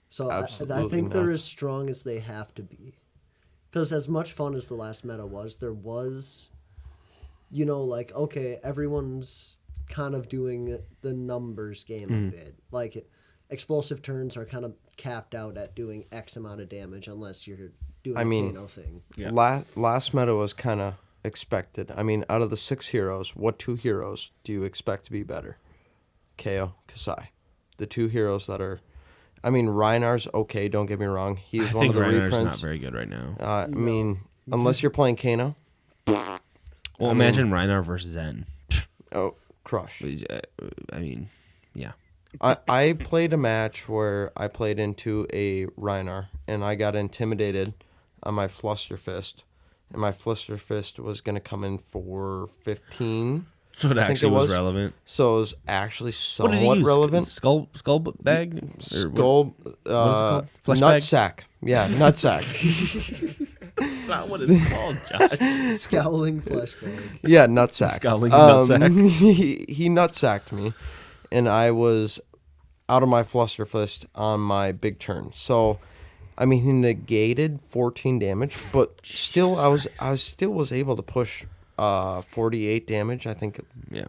So I
Absolutely
think they're
nuts.
as strong as they have to be. Because as much fun as the last meta was, there was, like, okay, everyone's kind of doing the numbers game a bit. Like, explosive turns are kind of capped out at doing X amount of damage unless you're doing
I
a
mean,
Kano thing.
Yeah.
Last meta was kind of expected. I mean, out of the 6 heroes, what 2 heroes do you expect to be better? KO, Kasai. The 2 heroes that are... I mean, Reinar's okay, don't get me wrong. He's
I
one
think
of the
Reinhar's
reprints.
not very good right now.
I mean, unless you're playing Kano.
Well, imagine Reinar versus Zen.
Oh, crush.
I mean, yeah.
I played a match where I played into a Reinar, and I got intimidated on my Flusterfist. And my Flusterfist was going to come in for 15.
So it
think
actually
it
was
was.
relevant.
So it was actually
What did he
somewhat
use?
relevant.
Skull bag? Or what-
Skull,
what is it called? Flesh
nut
bag?
sack. Yeah, nut sack.
Not what it's called, Josh.
Scowling flesh bag.
Yeah, nut sack.
Scowling nut sack.
He nut sacked me, and I was out of my Flusterfist on my big turn. So, I mean, he negated 14 damage, but still, I still was able to push 48 damage, I think,
Yeah.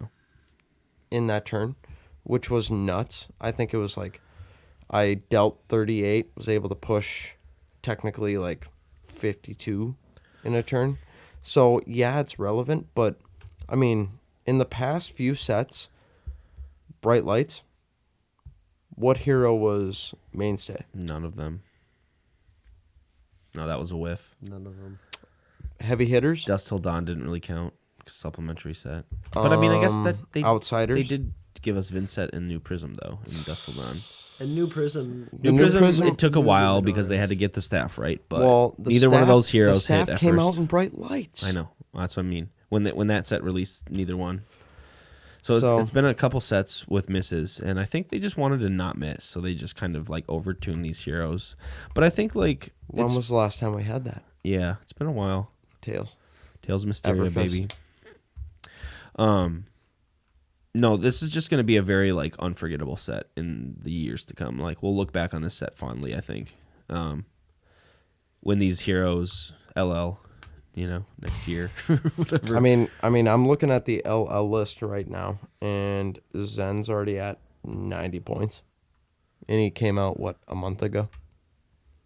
in that turn, which was nuts. I think it was like I dealt 38, was able to push technically like 52 in a turn. So, yeah, it's relevant, but I mean, in the past few sets, bright lights, what hero was mainstay?
None of them. No, that was a whiff.
None of them.
Heavy hitters?
Dust Till Dawn didn't really count. Supplementary set. But I mean, I guess that they
Outsiders?
They did give us Vincent and New Prism though in Dust Till Dawn.
And New Prism.
The New Prism-
It took a
New
while because they
Luminars.
had to get the staff right. But
Well,
neither one of those heroes
the staff
hit at
came
first.
out in bright lights.
I know. That's what I mean. When that set released, neither one. So,
So-
it's been a couple sets with misses, and I think they just wanted to not miss, so they just kind of like overtuned these heroes. But I think like
When was the last time we had that?
yeah, it's been a while.
Tails.
Tales of Mysteria,
Everfest.
baby. No, this is just going to be a very like unforgettable set in the years to come. Like we'll look back on this set fondly, I think. When these heroes LL, next year, whatever.
I mean, I'm looking at the LL list right now, and Zen's already at 90 points, and he came out a month ago.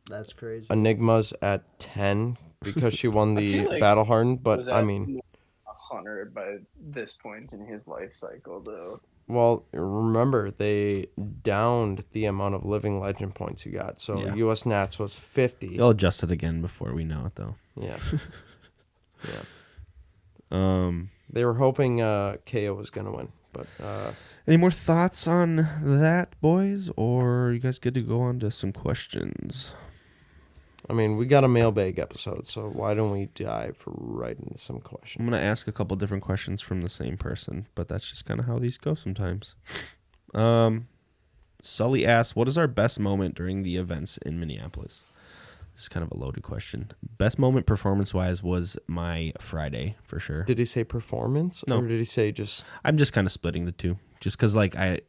That's crazy.
Enigma's at 10 because she won
I
the
feel like
Battle Hardened, but
Was
I
at
mean,
100 by this point in his life cycle, though.
well, remember they downed the amount of Living Legend points you got, so
Yeah.
U.S. Nats was 50.
They'll adjust it again before we know it, though.
Yeah, yeah. They were hoping KO was gonna win, but
Any more thoughts on that, boys? Or are you guys good to go on to some questions?
I mean, we got a mailbag episode, so why don't we dive right into some
I'm
questions?
going to ask a couple different questions from the same person, but that's just kind of how these go sometimes. Sully asks, what is our best moment during the events in Minneapolis? This is kind of a loaded question. Best moment performance-wise was my Friday, for sure.
Did he say performance,
No.
or did he say just?
I'm just kind of splitting the two. Just because I'm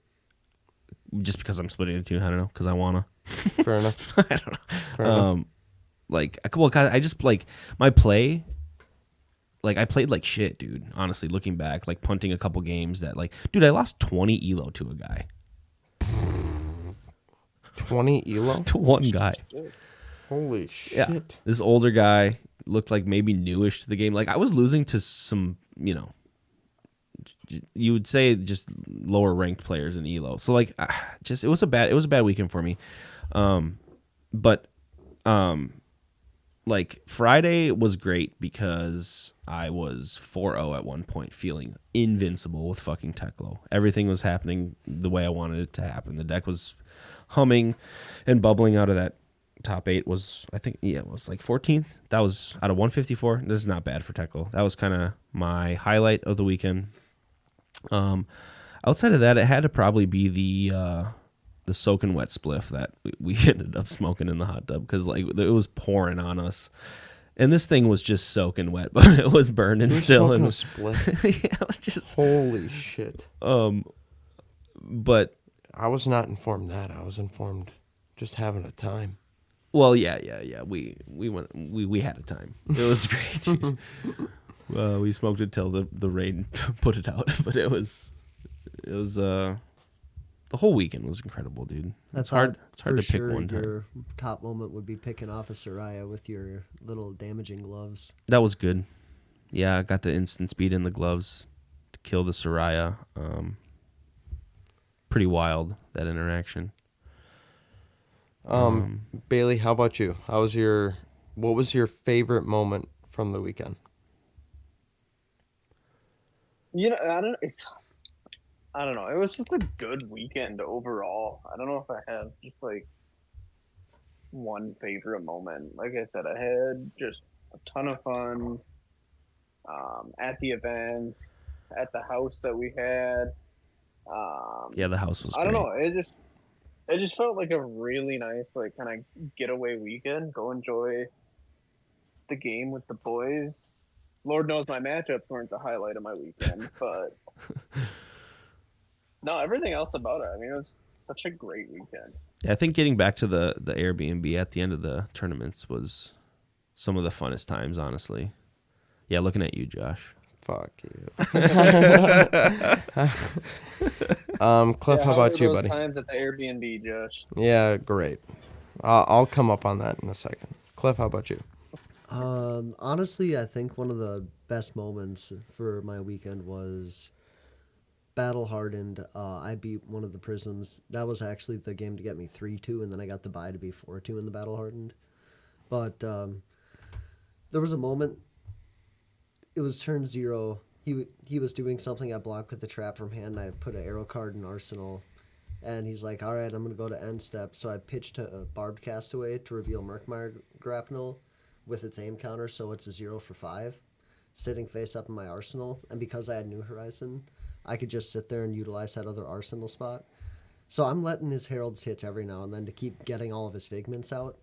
splitting the two, I don't know, because I want to.
Fair enough.
I don't know.
Fair enough.
I just like my play. Like I played like shit, dude. Honestly, looking back, like punting a couple games that, like, dude, I lost 20 elo to a guy.
20 elo.
To one guy.
Holy shit!
Yeah, this older guy looked like maybe newish to the game. Like I was losing to some, you would say just lower ranked players in elo. So like, it was a bad weekend for me. Like Friday was great because I was 4-0 at one point, feeling invincible with fucking Teklo. Everything was happening the way I wanted it to happen. The deck was humming and bubbling out of that top 8 was, I think, it was like 14th. That was out of 154. This is not bad for Teklo. That was kind of my highlight of the weekend. Outside of that, it had to probably be the soaking wet spliff that we ended up smoking in the hot tub because like it was pouring on us, and this thing was just soaking wet, but it was burning
You're
still.
smoking
And
a split.
yeah, it was just
Holy shit!
But
I was not informed that. I was informed just having a time.
well, yeah. We had a time. It was great. Dude. We smoked it till the rain put it out, but it was the whole weekend was incredible, dude. It's hard to pick one time.
Your top moment would be picking off a Soraya with your little damaging gloves.
That was good. Yeah, I got the instant speed in the gloves to kill the Soraya. Pretty wild, that interaction.
Bailey, how about you? What was your favorite moment from the weekend?
I don't know. It was just a good weekend overall. I don't know if I have just like one favorite moment. Like I said, I had just a ton of fun at the events, at the house that we had.
Yeah, the house was great.
I don't know. It just felt like a really nice, like, kind of getaway weekend. Go enjoy the game with the boys. Lord knows my matchups weren't the highlight of my weekend, but no, everything else about it. I mean, it was such a great weekend.
Yeah, I think getting back to the Airbnb at the end of the tournaments was some of the funnest times, honestly. Yeah, looking at you, Josh.
Fuck you. Cliff,
Yeah,
how about you,
were those
buddy?
times at the Airbnb, Josh?
Yeah, great. I'll come up on that in a second. Cliff, how about you?
Honestly, I think one of the best moments for my weekend was Battle Hardened. I beat one of the prisms. That was actually the game to get me 3-2, and then I got the bye to be 4-2 in the Battle Hardened. But there was a moment. It was turn 0. He was doing something. I blocked with the trap from hand. And I put an arrow card in arsenal, and he's like, "All right, I'm gonna go to end step." So I pitched a barbed castaway to reveal Murkmire grapnel with its aim counter, so it's a 0 for 5, sitting face up in my arsenal. And because I had New Horizon, I could just sit there and utilize that other arsenal spot. So I'm letting his Herald's hits every now and then to keep getting all of his figments out,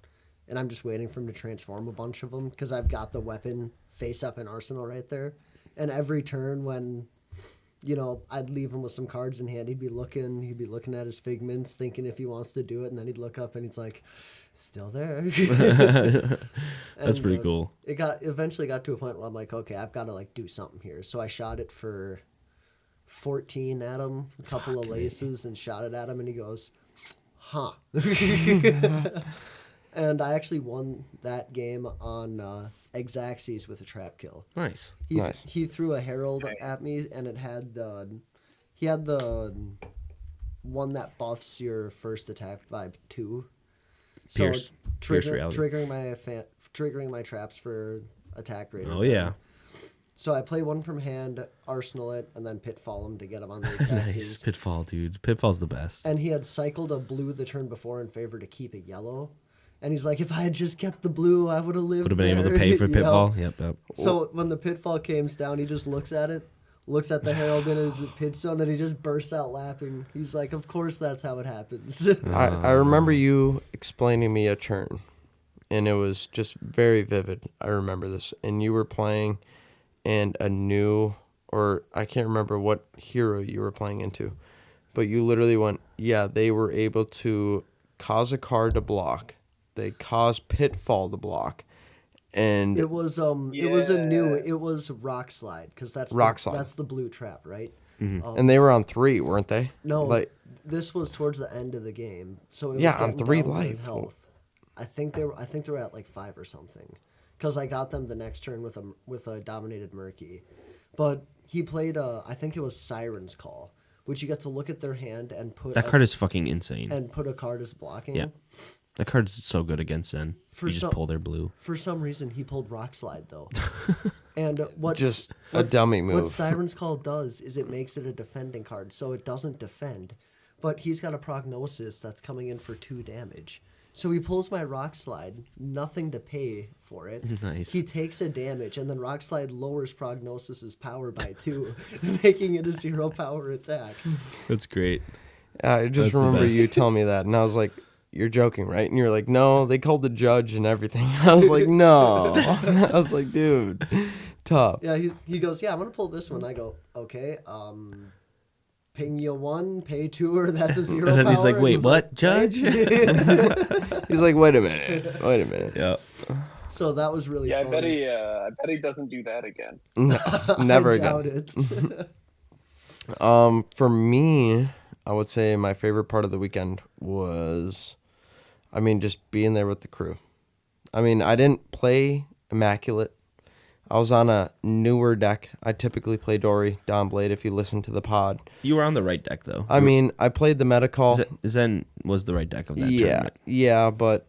and I'm just waiting for him to transform a bunch of them because I've got the weapon face up in arsenal right there. And every turn when, I'd leave him with some cards in hand, he'd be looking at his figments, thinking if he wants to do it, and then he'd look up and he's like, still there.
That's pretty cool.
It eventually got to a point where I'm like, okay, I've got to do something here. So I shot it for 14 at him, a couple of laces, and shot it at him, and he goes, huh. And I actually won that game on Exaxes with a trap kill.
Nice.
He threw a Herald at me, and he had the one that buffs your first attack by 2. So
Pierce reality.
triggering my traps for attack rate.
Oh yeah.
So I play one from hand, arsenal it, and then pitfall him to get him on the Exaxes.
Nice. Pitfall, dude. Pitfall's the best.
And he had cycled a blue the turn before in favor to keep it yellow. And he's like, if I had just kept the blue, I would have lived.
Would have been able to pay for Pitfall. Yep.
So when the Pitfall comes down, he just looks at it, looks at the Herald in his pitch zone, and he just bursts out laughing. He's like, of course that's how it happens.
I remember you explaining me a turn, and it was just very vivid. I remember this. And you were playing, and I can't remember what hero you were playing into, but you literally went, yeah, they were able to cause a card to block. They caused Pitfall to block. And
it was Rock Slide, because that's the blue trap, right?
Mm-hmm.
And they were on 3, weren't they?
No, this was towards the end of the game, so it was
on 3
down to
life.
health. I think they were at like 5 or something, because I got them the next turn with a dominated Murky, but he played I think it was Siren's Call, which you get to look at their hand and put
that card is fucking insane.
and put a card as blocking.
Yeah. That card's so good against Zen. You just pull their blue.
For some reason, he pulled Rock Slide, though. And
a dummy move.
What Siren's Call does is it makes it a defending card, so it doesn't defend. But he's got a Prognosis that's coming in for 2 damage. So he pulls my Rock Slide, nothing to pay for it.
Nice.
He takes a damage, and then Rock Slide lowers Prognosis's power by 2, making it a 0 power attack.
That's great.
I just remember you telling me that, and I was like, you're joking, right? And you're like, no, they called the judge and everything. I was like, no. I was like, dude, tough.
Yeah, he goes, yeah, I'm going to pull this one. I go, okay, ping you 1, pay 2, or that's a 0
And then
power.
he's like, wait, what, judge?
He's like, wait a minute.
Yeah.
So that was really fun.
I bet he doesn't do that again.
No, never
I
again.
doubt it.
For me, I would say my favorite part of the weekend was, just being there with the crew. I didn't play Immaculate. I was on a newer deck. I typically play Dory, Dawnblade, if you listen to the pod.
You were on the right deck, though.
I played the Metacall.
Zen was the right deck of that tournament.
Yeah, but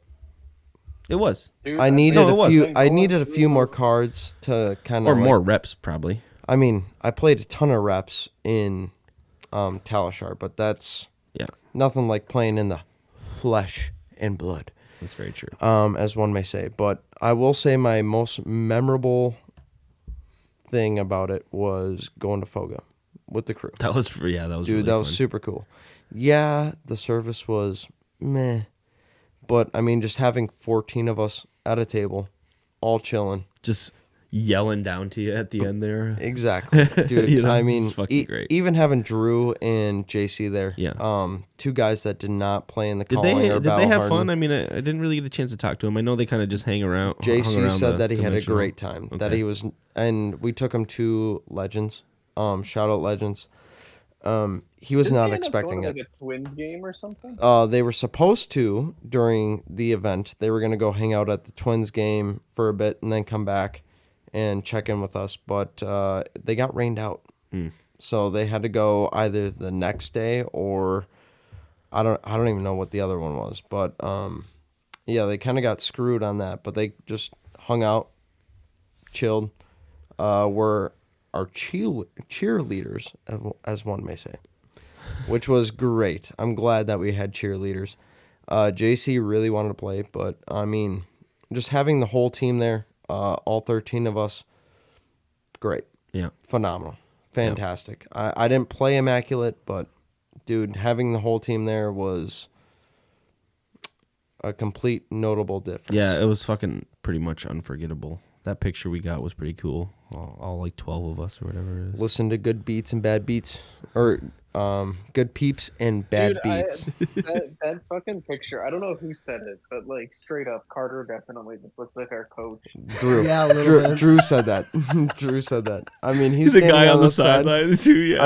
it was.
Dude,
I needed
I
a few more cards to kind of...
Or more reps, probably.
I played a ton of reps in Talishar, but that's nothing like playing in the flesh and blood.
That's very true.
As one may say. But I will say my most memorable thing about it was going to Foga with the crew.
That was really
Dude, that was
fun.
super cool. Yeah, the service was meh. But, just having 14 of us at a table, all chilling.
Just yelling down to you at the end there.
Exactly, dude.
You know,
I mean,
it's fucking great.
even having Drew and JC there,
Yeah.
two guys that did not play in the
Did
calling or
they
battle
have
hardened.
fun? I mean, I didn't really get a chance to talk to them. I know they kind of just hung around.
JC said that he had a
conventional.
great time. That
Okay.
he was, and we took him to Legends. Shout out Legends. He was
Didn't
not
they end up
expecting
going to,
it.
like, a Twins game or something?
They were supposed to during the event. They were going to go hang out at the Twins game for a bit and then come back and check in with us, but they got rained out. So they had to go either the next day or I don't even know what the other one was, but yeah, they kind of got screwed on that, but they just hung out, chilled. Were our cheerleaders, as one may say, which was great. I'm glad that we had cheerleaders. JC really wanted to play, but I mean, just having the whole team there, all 13 of us, great.
Yeah.
Phenomenal. Fantastic. I didn't play Immaculate, but dude, having the whole team there was a complete notable difference.
Yeah, it was fucking pretty much unforgettable. That picture we got was pretty cool. All like 12 of us or whatever it is.
Listen to good beats and bad beats, or good peeps and bad
Dude,
beats.
that fucking picture, I don't know who said it, but like straight up, Carter definitely just looks like our coach.
Drew.
Yeah, a little bit.
Drew said that. Drew said that. I mean, he's
He's a
standing
guy on the
side.
sidelines too. Yeah.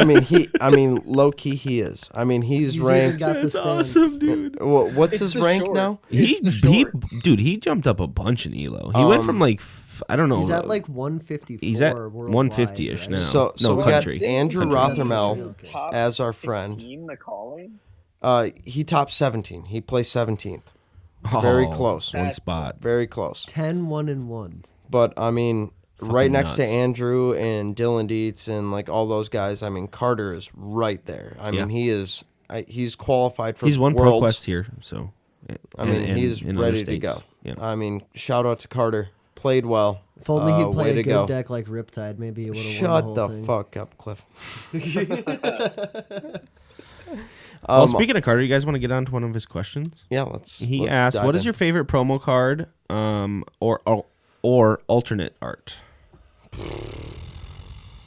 I mean, low key he is. I mean, he's
He's
ranked.
even got the
That's
stance.
awesome, dude.
What's
It's
his
the
rank
shorts.
now?
He,
It's the
he,
shorts.
dude, he jumped up a bunch in Elo. He went from like, I don't know.
He's at like 154.
He's at
worldwide,
150-ish
right?
now.
So
No,
we
country.
got Andrew
Country.
Rothermel
Okay.
Top
as our friend.
16, the calling.
He topped 17. He placed 17th. Very
Oh,
close.
One spot.
Very close.
10, 1, and 1.
But I mean,
Fucking
right next to
nuts.
Andrew and Dylan Dietz and like all those guys, I mean, Carter is right there. I mean, he is. He's qualified for.
He's won
Worlds.
ProQuest here, so.
I mean, he's
in other
ready to
states.
go.
Yeah.
I mean, shout out to Carter. Played well.
If only he'd
way
play
to
a good
go.
deck like Riptide, maybe he would have won
Shut
the
the
whole thing.
fuck up, Cliff.
Well, speaking of Carter, you guys want to get on to one of his questions?
Yeah, let's.
He asked, "What is your favorite promo card, or alternate art?"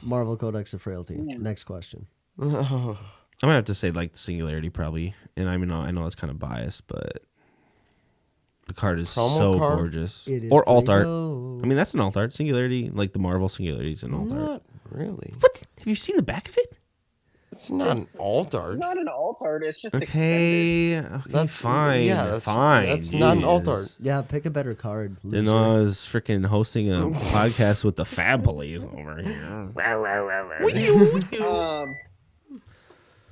Marvel Codex of Frailty. Next question.
I'm gonna have to say like the Singularity probably, and I know that's kind of biased, but the card is
Promo
so
card?
gorgeous.
It is
Or alt
pretty
art.
dope.
I mean, that's an alt art. Singularity, like the Marvel Singularity, is an alt art.
Not really.
What? Have you seen the back of it?
It's not an alt art.
Not an alt art. It's just extended.
Okay,
That's-
fine.
yeah, that's-
fine.
that's not an alt
jeez.
art.
Yeah, pick a better card.
Then
loser.
I was freaking hosting a podcast with the Fab Police over here.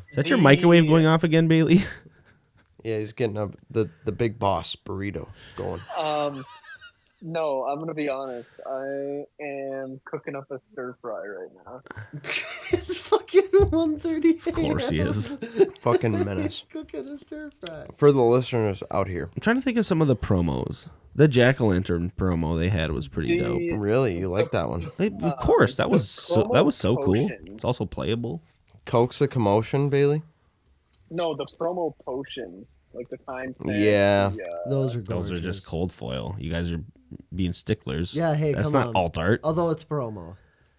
Is that your microwave going off again, Bailey?
Yeah, he's getting the big boss burrito going.
No, I'm gonna be honest. I am cooking up a stir fry right now.
It's fucking 1:30.
Of course he is.
Fucking menace.
Cooking a stir fry.
For the listeners out here,
I'm trying to think of some of the promos. The Jack-o'-lantern promo they had was pretty dope.
really, you like that one?
Of course, that was
promo
so cool.
potion.
It's also playable.
Coax a commotion, Bailey.
No, the promo potions, like the timestamp.
Yeah.
Those are gorgeous.
Those are just cold foil. You guys are being sticklers.
Yeah, hey,
that's
come
not
on.
alt art.
Although it's promo.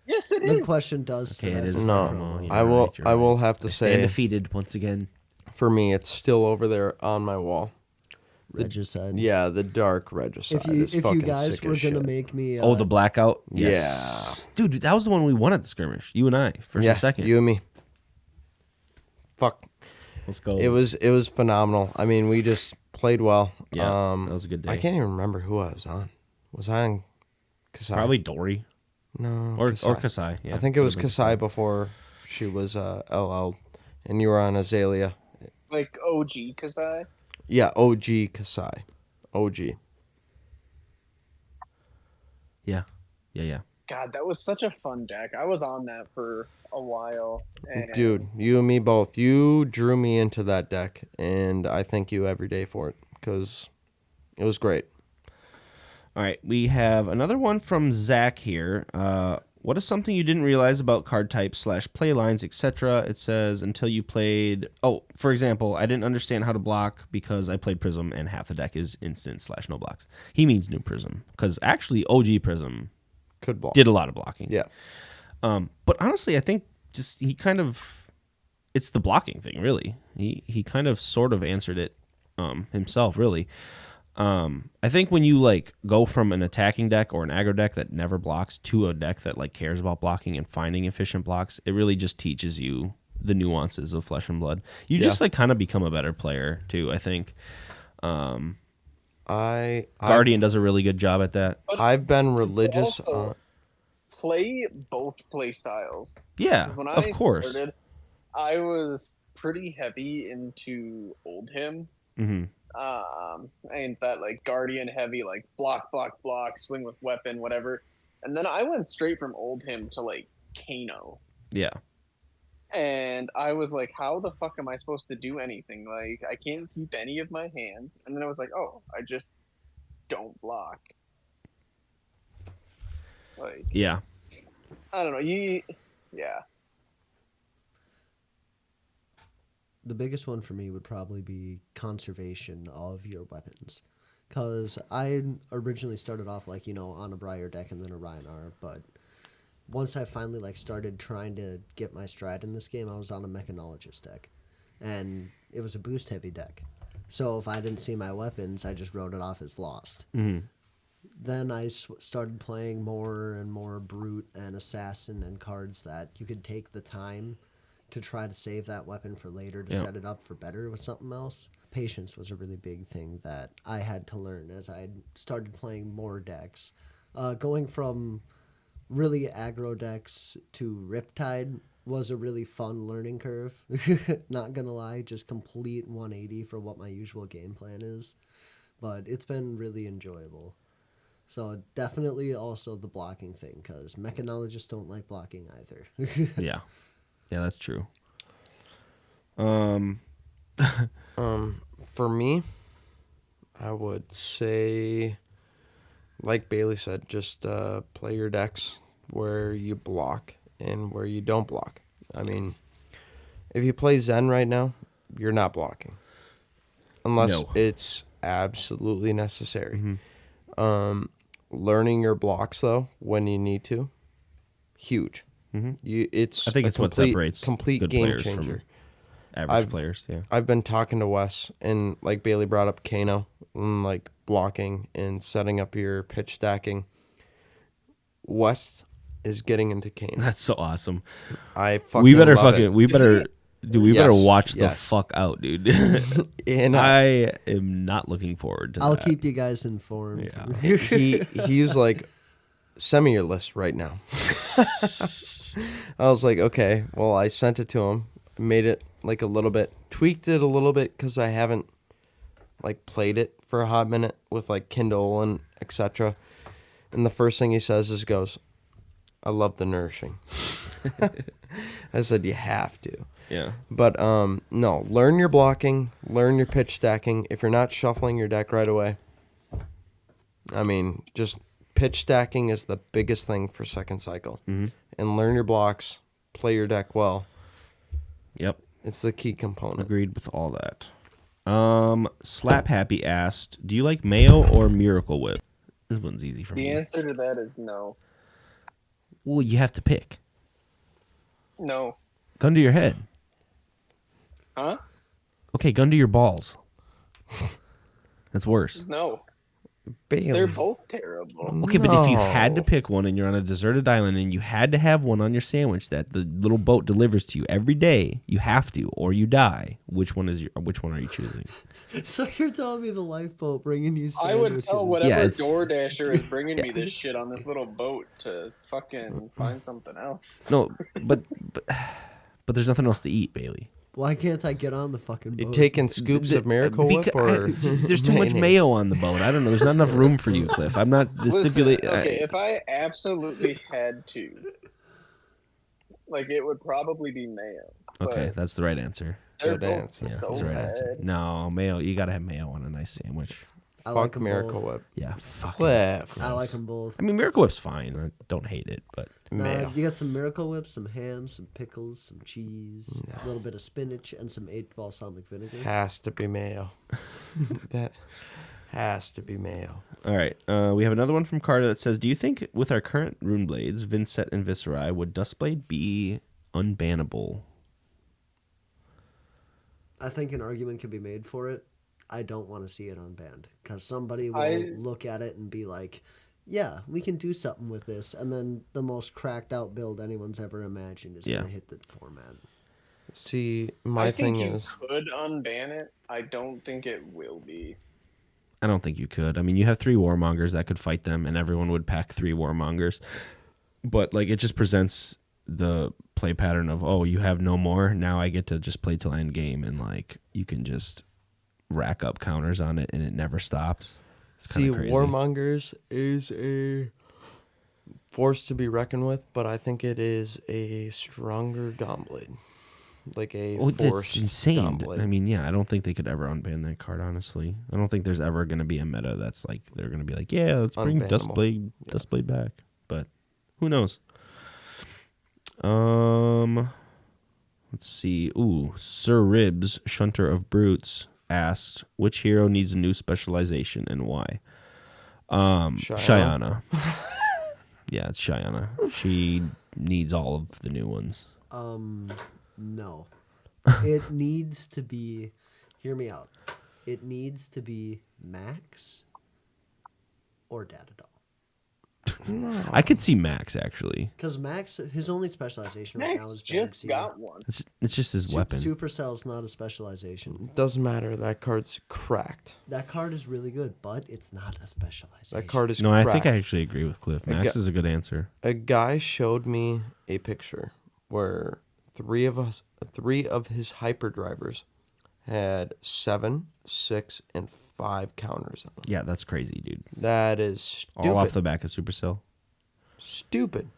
Yes, it
The
is.
question does.
Okay, it is
No,
promo. You're
I will.
right, you're
I will
right.
have to
Stand
say,
defeated once again.
for me, it's still over there on my wall.
Regicide.
Yeah, the dark regicide is
If
fucking
you guys
sick
were
as
gonna
shit.
make me,
Oh, the blackout.
Yeah.
Yes. Dude, that was the one we won at the skirmish. You and I, first
Yeah,
and second.
you and me. Fuck.
Let's go.
It was phenomenal. I mean, we just played well.
Yeah, that was a good day.
I can't even remember who I was on. Was I on Kasai?
Probably Dory
No.
or
Kasai.
Kasai. Yeah,
I think it was
could've been
Kasai before she was LL, and you were on Azalea.
Like OG, cause I.
Yeah, OG Kasai. OG.
Yeah.
God, that was such a fun deck. I was on that for a while. And
Dude, you and me both. You drew me into that deck, and I thank you every day for it because it was great.
All right, we have another one from Zach here. What is something you didn't realize about card types / play lines, etc.? It says until you played. Oh, for example, I didn't understand how to block because I played Prism and half the deck is instant / no blocks. He means new Prism because actually OG Prism
Could block.
Did a lot of blocking.
Yeah.
But honestly, I think just it's the blocking thing, really. He kind of sort of answered it himself, really. I think when you like go from an attacking deck or an aggro deck that never blocks to a deck that like cares about blocking and finding efficient blocks, it really just teaches you the nuances of Flesh and Blood. You just like kind of become a better player too, I think. Guardian does a really good job at that.
I've been religious.
Also, play both play styles.
Yeah,
When
of
I
course.
started, I was pretty heavy into Old Him.
Mm-hmm.
And that like Guardian heavy, like block, swing with weapon, whatever. And then I went straight from Old Him to like Kano.
Yeah.
And I was like, how the fuck am I supposed to do anything? Like, I can't keep any of my hand. And then I was like, oh, I just don't block. Like,
Yeah.
I don't know. Yeah.
The biggest one for me would probably be conservation of your weapons. Because I originally started off like, on a Briar deck and then a Rhinar, but once I finally like started trying to get my stride in this game, I was on a Mechanologist deck. And it was a boost heavy deck. So if I didn't see my weapons, I just wrote it off as lost.
Mm-hmm.
Then I started playing more and more Brute and Assassin and cards that you could take the time to try to save that weapon for later to set it up for better with something else. Patience was a really big thing that I had to learn as I started playing more decks. Going from really aggro decks to Riptide was a really fun learning curve. Not gonna lie, just complete 180 for what my usual game plan is. But it's been really enjoyable. So definitely also the blocking thing, because Mechanologists don't like blocking either.
Yeah. Yeah, that's true.
For me, I would say, like Bailey said, just play your decks where you block and where you don't block. I mean, if you play Zen right now, you're not blocking. Unless it's absolutely necessary.
Mm-hmm.
Learning your blocks, though, when you need to, huge.
Mm-hmm.
I
think it's what separates
complete
good
game
players
changer.
from average players. Yeah,
I've been talking to Wes, and like Bailey brought up Kano, and like blocking and setting up your pitch stacking. Wes is getting into Kano.
that's so awesome.
I fucking love it.
We better watch the
Yes.
fuck out, dude.
And
I am not looking forward to
I'll
that.
keep you guys informed.
Yeah.
he's like, send me your list right now. I was like, okay. Well, I sent it to him, made it like a little bit, tweaked it a little bit because I haven't like played it for a hot minute with like Kindle and etc. And the first thing he says is goes, I love the nourishing. I said, you have to.
Yeah.
But no, learn your blocking, learn your pitch stacking. If you're not shuffling your deck right away, I mean, just pitch stacking is the biggest thing for second cycle.
Mm-hmm.
And learn your blocks, play your deck well.
Yep.
It's the key component.
Agreed with all that. Slap Happy asked, do you like Mayo or Miracle Whip? This one's easy for me.
The answer to that is no.
Well, you have to pick.
No.
Gun to your head.
Huh?
Okay, gun to your balls. That's worse.
No.
Bailey.
They're both terrible.
Okay, but if you
No.
had to pick one and you're on a deserted island and you had to have one on your sandwich that the little boat delivers to you every day, you have to, or you die. Which one are you choosing?
So you're telling me the lifeboat bringing you
I
sandwiches?
would tell whatever
Yeah, it's-
DoorDasher is bringing me this shit on this little boat to fucking find something else.
No, but there's nothing else to eat, Bailey.
Why can't I get on the fucking boat?
You taking scoops of Miracle Whip or
There's too much
mayonnaise?
mayo on the boat. I don't know. There's not enough room for you, Cliff. I'm not
Listen, okay, if I absolutely had to, like, it would probably be mayo.
Okay,
but
that's the right answer.
they're
Good
both
answer.
Yeah,
so
that's the right answer.
bad.
No, mayo. You gotta have mayo on a nice sandwich.
I
Fuck
like 'em
Miracle
both.
Whip.
Yeah, fuck.
Cliff.
I like them both.
I mean, Miracle Whip's fine. I don't hate it, but
Mayo.
You got some Miracle Whip, some ham, some pickles, some cheese, a little bit of spinach, and some 8 balsamic vinegar.
Has to be mayo. that Has to be Mayo.
All right. We have another one from Carter that says, do you think with our current rune blades, Vincent and Viscerai, would Dustblade be unbannable?
I think an argument can be made for it. I don't want to see it unbanned because somebody will
I-
look at it and be like, yeah, we can do something with this. And then the most cracked out build anyone's ever imagined is
Yeah.
going to hit the format.
See, my
I think
thing
you
is,
could unban it. I don't think it will be.
I don't think you could. I mean, you have 3 warmongers that could fight them, and everyone would pack 3 warmongers. But like, it just presents the play pattern of, oh, you have no more. Now I get to just play till end game, and like you can just rack up counters on it, and it never stops. It's
see,
kind of crazy.
Warmongers is a force to be reckoned with, but I think it is a stronger Dawnblade. Like a
Oh,
force
it's insane.
Dawnblade.
I mean, yeah, I don't think they could ever unban that card, honestly. I don't think there's ever going to be a meta that's like, they're going to be like, yeah, let's bring
Unbannable.
Dustblade back. But who knows? Let's see. Ooh, Sir Ribs, Shunter of Brutes, asked, which hero needs a new specialization and why? Shyana. Yeah, it's Shyana. She needs all of the new ones.
No. It needs to be, hear me out. It needs to be Max or Datadol.
I could see Max, actually.
Because Max, his only specialization right now
Max
is
just
Banksy.
got one.
It's just his weapon.
Supercell's not a specialization.
Doesn't matter. That card's cracked.
That card is really good, but it's not a specialization.
That card is
No,
cracked.
I think I actually agree with Cliff. Max is a good answer.
A guy showed me a picture where three of his hyperdrivers had 7, 6, and 5 counters on them.
Yeah, that's crazy, dude.
That is stupid.
All off the back of Supercell.
Stupid.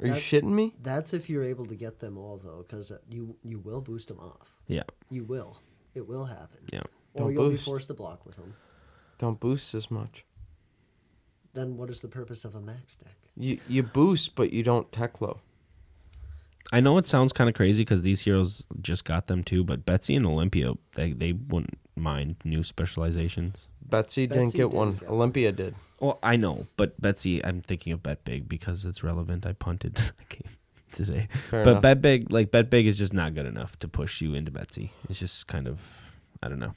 Are you
That-
shitting me?
That's if you're able to get them all, though, because you will boost them off.
Yeah,
You will. It will happen.
yeah.
Or
Don't
you'll
boost.
be forced to block with them.
Don't boost as much.
Then what is the purpose of a max deck?
You boost, but you don't tech low.
I know it sounds kind of crazy because these heroes just got them too, but Betsy and Olympia, they wouldn't mind new specializations.
Betsy didn't
Betsy
get
didn't
one.
get one.
Olympia did.
Well, I know, but Betsy, I'm thinking of Bet Big because it's relevant. I punted the game today.
Fair
But
enough.
Bet Big is just not good enough to push you into Betsy. It's just kind of, I don't know.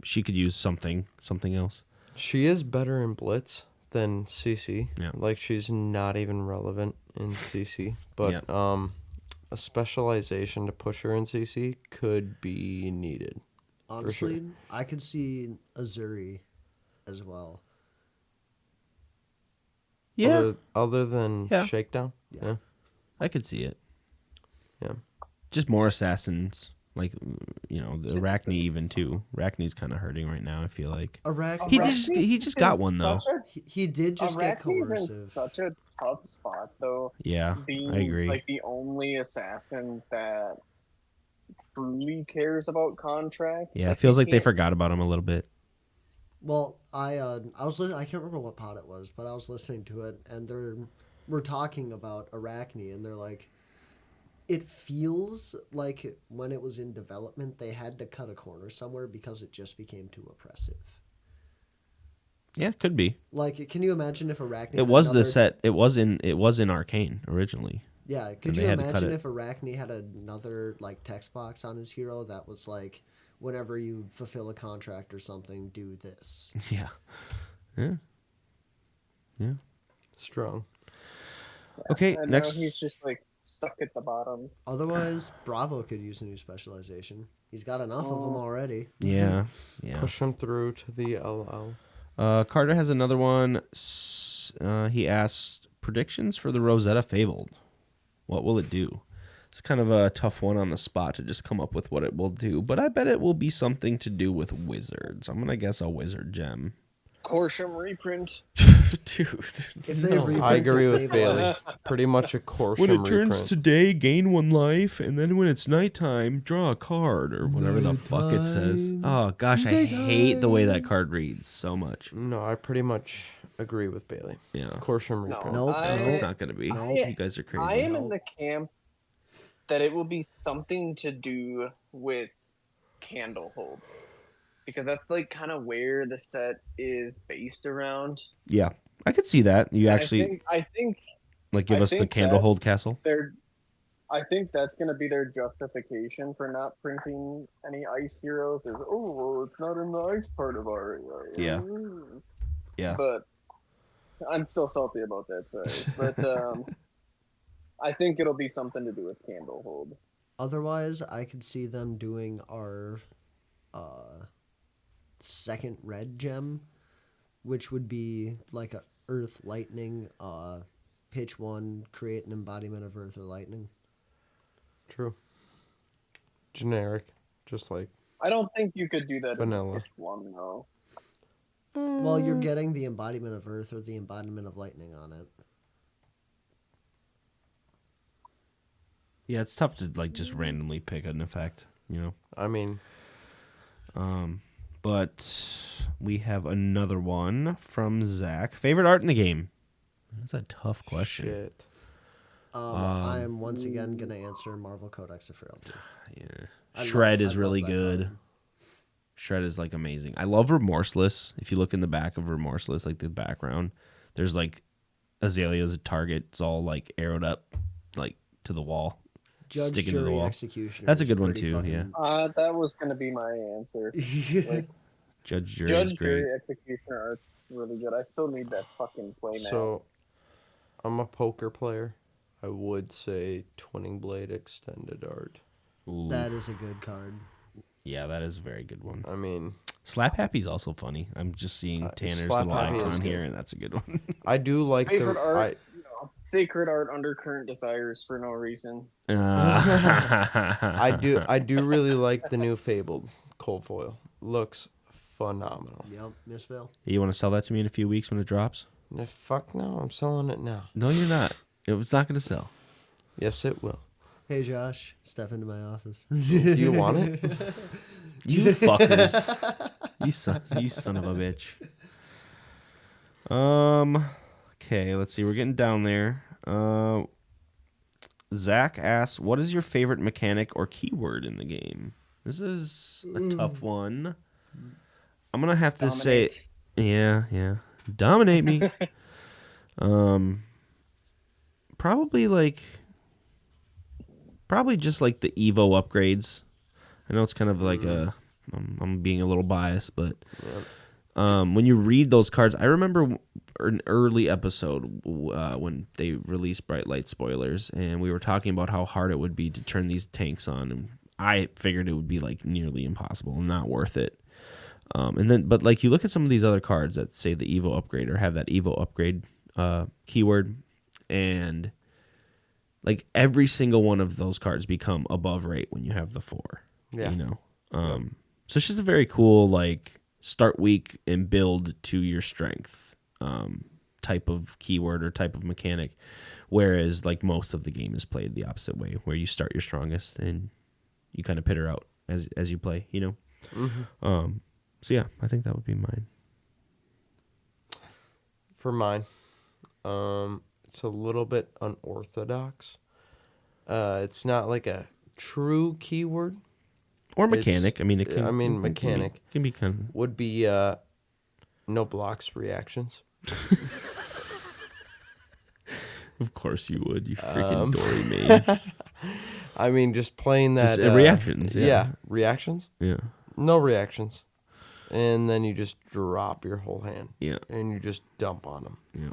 She could use something else.
She is better in Blitz than CC.
Yeah.
Like she's not even relevant in CC. But
Yeah.
a specialization to push her in CC could be needed.
Honestly, I could see Azuri as well.
Yeah,
Other than
Yeah.
Shakedown.
Yeah.
Yeah.
I could see it.
Yeah.
Just more assassins, like the Arachne even too. Arachne's kind of hurting right now. I feel like
Arachne,
he just got one though.
he did just get
Arachne's in
coercive.
such a tough spot, though.
Yeah,
Being
I agree.
like the only assassin that truly cares about contracts.
Yeah, it feels like they
can't-
forgot about him a little bit.
Well, I was I can't remember what pod it was, but I was listening to it, and we're talking about Arachne, and they're like, it feels like when it was in development, they had to cut a corner somewhere because it just became too oppressive.
Yeah, could be.
Like, can you imagine if Arachne?
It
had
was the
another-
set. It was in Arcane originally.
Yeah,
and
could
they
you
had to cut
imagine
it.
if Arachne had another like text box on his hero that was like, whenever you fulfill a contract or something, do this.
Yeah. Yeah. Yeah.
Strong.
Okay,
And
next.
now he's just like stuck at the bottom.
Otherwise, Bravo could use a new specialization. He's got enough of them already.
Yeah. Yeah.
Push him through to the LL.
Carter has another one. He asked predictions for the Rosetta Fabled. What will it do? It's kind of a tough one on the spot to just come up with what it will do, but I bet it will be something to do with wizards. I'm gonna guess a wizard gem.
Corsham reprint.
Dude.
If they
no.
reprint
I agree
the
with
Fable-
Bailey. Pretty much a Corsham
When it turns
reprint.
today, gain 1 life, and then when it's nighttime, draw a card or whatever the fuck it says.
Nighttime.
Oh gosh, I hate the way that card reads so much.
No, I pretty much agree with Bailey.
Yeah,
Corsham
No.
reprint.
Nope.
it's not gonna be.
Nope.
You guys are crazy.
I am in the camp that it will be something to do with Candlehold. because that's like kind of where the set is based around.
Yeah, I could see that. You
And
actually
I think
like give
I
us the
think that
Candlehold Castle.
they're I think that's going to be their justification for not printing any ice heroes. Is well, it's not in the ice part of our
Yeah.
area.
Yeah.
But I'm still salty about that. Sorry, but I think it'll be something to do with Candlehold.
Otherwise, I could see them doing our second red gem, which would be like a Earth Lightning. Pitch one, create an embodiment of Earth or Lightning.
True. Generic, just like
I don't think you could do that
vanilla.
in pitch one though.
Well, you're getting the embodiment of Earth or the embodiment of Lightning on it.
Yeah, it's tough to like just randomly pick an effect,
I mean,
But we have another one from Zach. Favorite art in the game? That's a tough question.
shit.
I am once again going to answer Marvel Codex of Frailty.
Yeah. Shred is really good.
card.
Shred is like amazing. I love Remorseless. If you look in the back of Remorseless, like the background, there's like Azalea as a target. It's all like arrowed up, like to the wall,
Judge,
sticking to the
Jury,
wall.
Executioner.
That's a
is
good one
pretty
too.
fucking-
Yeah,
That was going to be my answer. Like,
Judge Jury is
Judge,
great.
Jury, Executioner art's really good. I still need that fucking play now.
So, I'm a poker player. I would say Twinning Blade Extended Art.
Ooh.
That is a good card.
Yeah, that is a very good one.
I mean,
Slap Happy's also funny. I'm just seeing Tanner's
Slap
little
Happy is
icon
good.
here, and that's a good one.
I do like
Favorite
the.
art, sacred art, undercurrent desires for no reason.
I do really like the new Fabled Cold Foil. Looks phenomenal.
Yep, Miss Phil.
You want to sell that to me in a few weeks when it drops?
Fuck no, I'm selling it now.
No, you're not. It's not going to sell.
Yes, it will.
Hey, Josh, step into my office.
Do you want it?
You fuckers. you son of a bitch. Okay, let's see. We're getting down there. Zach asks, what is your favorite mechanic or keyword in the game? This is a tough one. I'm going to have to say... Yeah. Dominate me. Probably just like the Evo upgrades. I know it's kind of like I'm being a little biased, but when you read those cards, I remember an early episode when they released Bright Light spoilers, and we were talking about how hard it would be to turn these tanks on, and I figured it would be like nearly impossible and not worth it. But like you look at some of these other cards that say the Evo upgrade or have that Evo upgrade keyword, and like every single one of those cards become above rate when you have the 4.
Yeah.
So it's just a very cool like start weak and build to your strength type of keyword or type of mechanic, whereas like most of the game is played the opposite way, where you start your strongest and you kind of peter out as you play.
Mm-hmm.
So yeah, I think that would be mine.
For mine, it's a little bit unorthodox. It's not like a true keyword.
Or mechanic.
Mechanic
can be kind of...
would be no blocks reactions.
Of course you would, you freaking Dory mage.
I mean, just playing that
Just, reactions. Yeah.
Reactions.
Yeah.
No reactions, and then you just drop your whole hand.
Yeah.
And you just dump on them.
Yeah.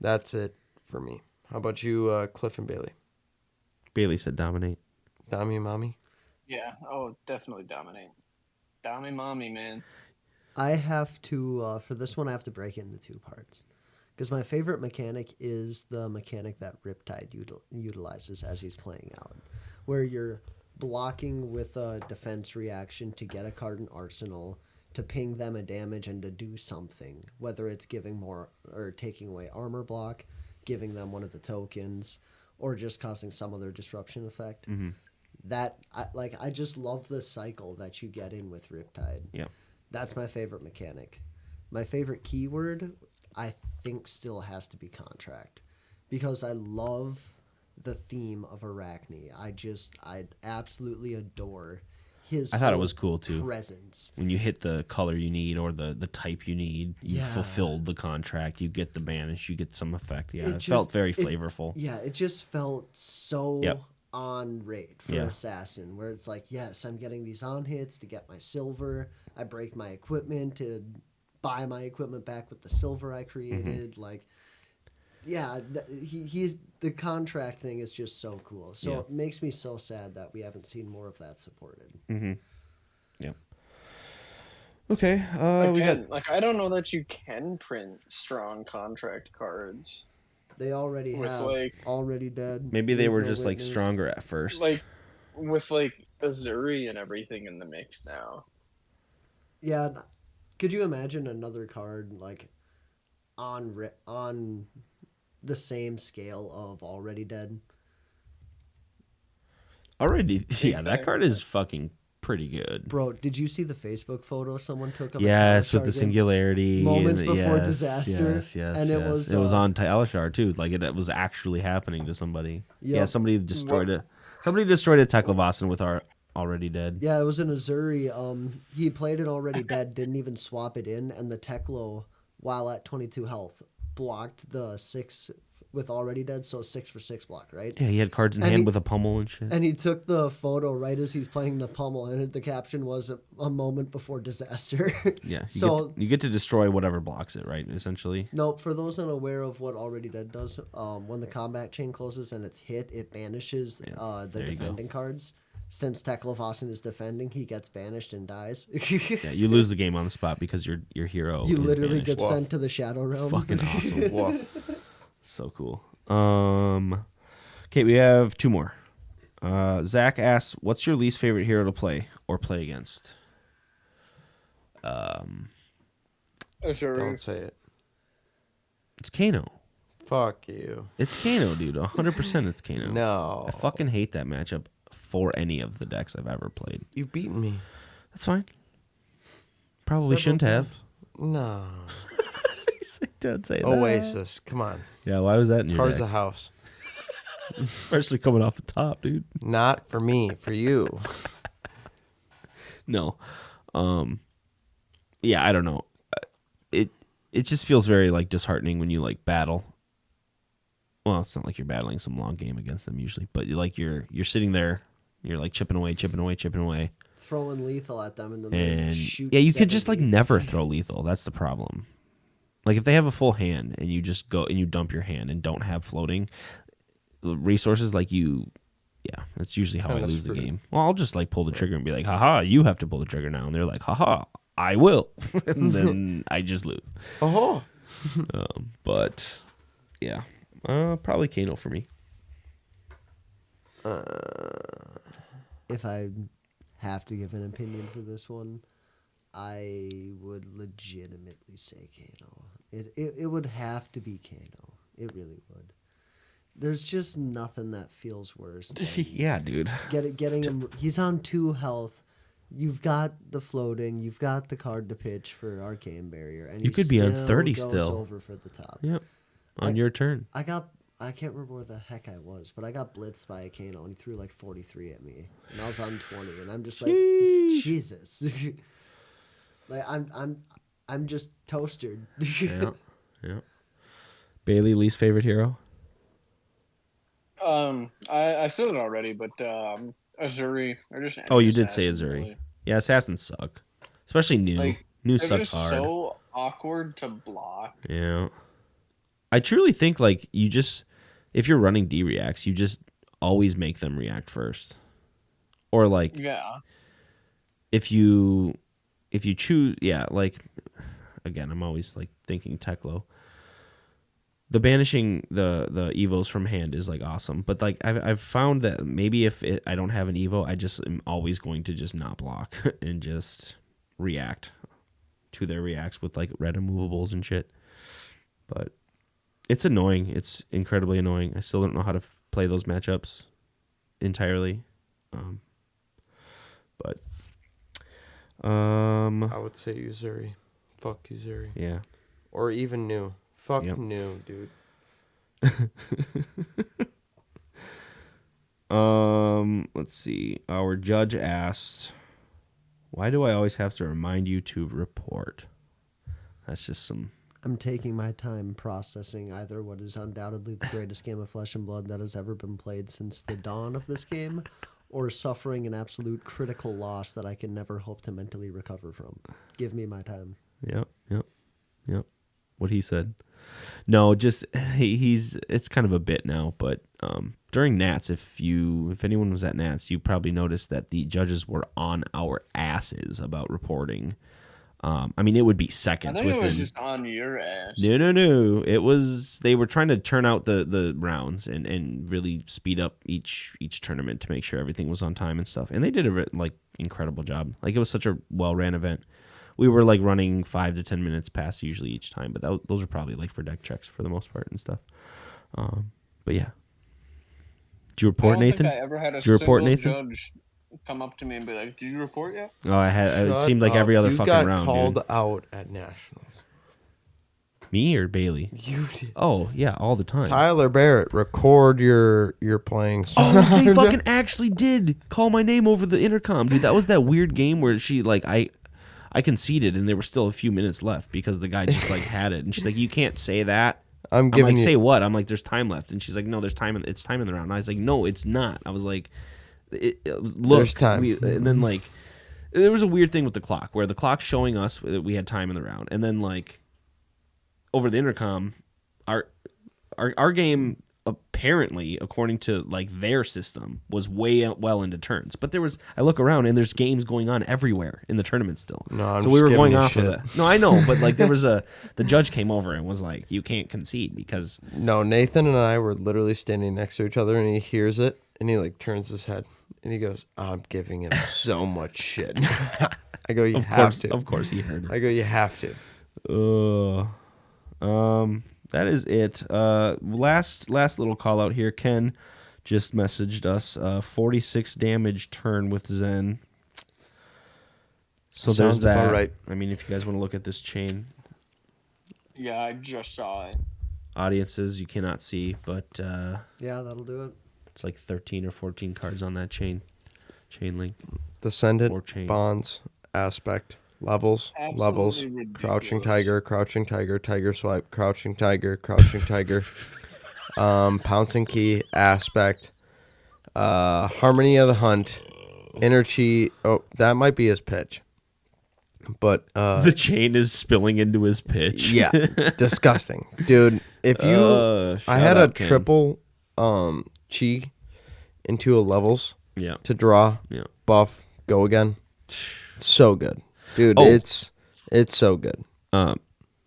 That's it for me. How about you, Cliff and Bailey?
Bailey said dominate.
Dami Mommy?
Yeah. Oh, definitely dominate. Dominate mommy, man.
I have to, for this one, I have to break it into 2 parts. Because my favorite mechanic is the mechanic that Riptide utilizes as he's playing out. Where you're blocking with a defense reaction to get a card in Arsenal, to ping them a damage and to do something. Whether it's giving more or taking away armor block, giving them one of the tokens, or just causing some other disruption effect.
Mm-hmm.
I just love the cycle that you get in with Riptide.
Yeah.
That's my favorite mechanic. My favorite keyword, I think, still has to be contract, because I love the theme of Arachne. I absolutely adore his.
I thought it
whole
was cool too.
Presence.
When you hit the color you need or the type you need, you
Yeah.
fulfilled the contract. You get the banish. You get some effect. Yeah, it
just-
felt very flavorful.
Yeah, it just felt so
Yep.
on rate for
Yeah.
Assassin, where it's like, yes, I'm getting these on hits to get my silver. I break my equipment to buy my equipment back with the silver I created.
Mm-hmm.
Like, yeah, he's the contract thing is just so cool. So
Yeah.
it makes me so sad that we haven't seen more of that supported.
Yep. Okay. We
Again,
got.
like I don't know that you can print strong contract cards.
They already
With,
have
like-
already dead.
Maybe they
Leave
were
No
just like
Witness.
stronger at first.
Like with like Azuri and everything in the mix now.
Yeah, could you imagine another card like on the same scale of Already Dead?
Already, yeah, that
Exactly.
card is fucking pretty good.
Bro, did you see the Facebook photo someone took of
Yes,
a
with the
Talishar game?
singularity.
Moments
and
before
yes,
disaster,
Yes, yes,
and it
yes.
was,
it was on Talishar too. Like it was actually happening to somebody. Yeah,
Yep.
somebody destroyed it. Somebody destroyed a Teklevasin with our Already Dead.
Yeah, it was an Azuri. He played it Already Dead, didn't even swap it in, and the Teklo, while at 22 health, blocked the 6 with Already Dead, so 6 for 6 block, right?
Yeah, he had cards in
And
hand
he-
with a pummel and shit.
And he took the photo right as he's playing the pummel, and the caption was a moment before disaster.
Yeah,
So
you get to destroy whatever blocks it, right? Essentially.
no, for those unaware of what Already Dead does, when the combat chain closes and it's hit, it banishes the
there you go.
defending cards. Since Teklevasin is defending, he gets banished and dies.
Yeah, you lose the game on the spot because your hero.
You
is
literally
banished.
get sent to the Shadow Realm.
Fucking awesome. Woof. So cool. Okay, we have 2 more. Zach asks, "What's your least favorite hero to play or play against?"
Azuri.
Don't say it.
It's Kano.
Fuck you.
It's Kano, dude. 100% it's Kano.
No.
I fucking hate that matchup for any of the decks I've ever played.
You've beaten me.
That's fine. Probably
Several
shouldn't have.
No.
Don't say that.
Oasis. Come on.
Yeah, why was that in your
Cards
deck?
a house.
Especially coming off the top, dude.
Not for me. For you.
No. Yeah, I don't know. It just feels very like disheartening when you like battle. Well, it's not like you're battling some long game against them usually, but you're sitting there, you're like chipping away,
Throwing lethal at them and then
and
they shoot.
yeah, you could just like
70.
never throw lethal. That's the problem. Like if they have a full hand and you just go and you dump your hand and don't have floating resources, like you, yeah, that's usually how I
Kinda
lose the
screwed.
game. Well, I'll just like pull the trigger and be like, haha, you have to pull the trigger now, and they're like, haha, I will, and then I just lose.
Oh.
But yeah, probably Kano for me.
If I have to give an opinion for this one, I would legitimately say Kano. It would have to be Kano. It really would. There's just nothing that feels worse than
Yeah, dude.
getting him. He's on 2 health. You've got the floating. You've got the card to pitch for Arcane Barrier, and
You
he
could be on
still
30
goes
still.
over for the top.
Yep. On your turn.
I can't remember where the heck I was, but I got blitzed by a Kano, and he threw like 43 at me, and I was on 20, and I'm just like,
Sheesh.
Jesus, like I'm just toasted.
Yeah. Yeah. Bailey, least favorite hero?
I said it already, but Azuri or just
Oh,
any
you did say
assassin,
Azuri.
really.
Yeah, assassins suck. Especially new.
Like,
New
They're
sucks
just
hard.
so awkward to block.
Yeah. I truly think like you just if you're running D reacts, you just always make them react first. Or like
Yeah.
if you choose like again, I'm always like thinking Teklo. The banishing the evos from hand is like awesome, but like I've found that maybe if I don't have an evo, I just am always going to just not block and just react to their reacts with like red immovables and shit. But it's annoying. It's incredibly annoying. I still don't know how to play those matchups entirely. But
I would say Uzuri. Fuck Uzuri.
yeah.
Or even new. Fuck
Yep.
new, dude.
Let's see. Our judge asked, Why do I always have to remind you to report? That's just some...
I'm taking my time processing either what is undoubtedly the greatest game of Flesh and Blood that has ever been played since the dawn of this game, or suffering an absolute critical loss that I can never hope to mentally recover from. Give me my time.
Yep. What he said. No, just it's kind of a bit now, but during Nats, if anyone was at Nats, you probably noticed that the judges were on our asses about reporting. I mean, it would be
I
seconds
think
within.
it was just on your ass.
No. It was they were trying to turn out the rounds and really speed up each tournament to make sure everything was on time and stuff. And they did a incredible job. Like, it was such a well ran event. We were like running 5 to 10 minutes past usually each time, but those are probably like for deck checks for the most part and stuff. But yeah. Did you report, Nathan?
I don't think I ever had a
Did you report,
single
Nathan?
judge come up to me and be like, "Did you report yet?"
Oh, I had. It
Shut
seemed like
up.
every other
you
fucking
got
round.
called
Dude.
out at Nationals.
Me or Bailey?
You did.
Oh yeah, all the time.
Tyler Barrett, record your playing.
Oh, they fucking actually did call my name over the intercom, dude. That was that weird game where she I conceded and there were still a few minutes left because the guy just like had it, and she's like, "You can't say that." I'm
giving
like,
you.
"Say what?" I'm like, "There's time left," and she's like, "No, there's time. It's time in the round." And I was like, "No, it's not." I was like, "Look,
There's time."
and then like, there was a weird thing with the clock where the clock's showing us that we had time in the round, and then like, over the intercom, our game apparently, according to like their system, was way well into turns. But I look around and there's games going on everywhere in the tournament still.
No, I'm
so we
just
were
giving
going
you
off
shit.
of that. No, I know, but like the judge came over and was like, "You can't concede because."
No, Nathan and I were literally standing next to each other, and he hears it, and he like turns his head, and he goes, "I'm giving him so much shit." I go, "You have to."
Of course, he heard it.
I go, "You have to."
That is it. Last little call out here. Ken just messaged us. 46 damage turn with Zen. So
Sounds
there's that.
about right.
I mean, if you guys want to look at this chain,
Yeah, I just saw it.
audiences you cannot see, but
Yeah, that'll do it.
it's like 13 or 14 cards on that chain link.
Descendant,
Or chain.
bonds, aspect, levels,
Absolutely
levels,
ridiculous.
crouching tiger, tiger swipe, crouching tiger, pouncing key, aspect, harmony of the hunt, inner chi. Oh, that might be his pitch. But
The chain is spilling into his pitch.
yeah, disgusting, dude. If you, I had a triple chi into a levels
Yeah.
to draw,
Yeah.
buff, go again. So good, dude.
Oh.
It's so good.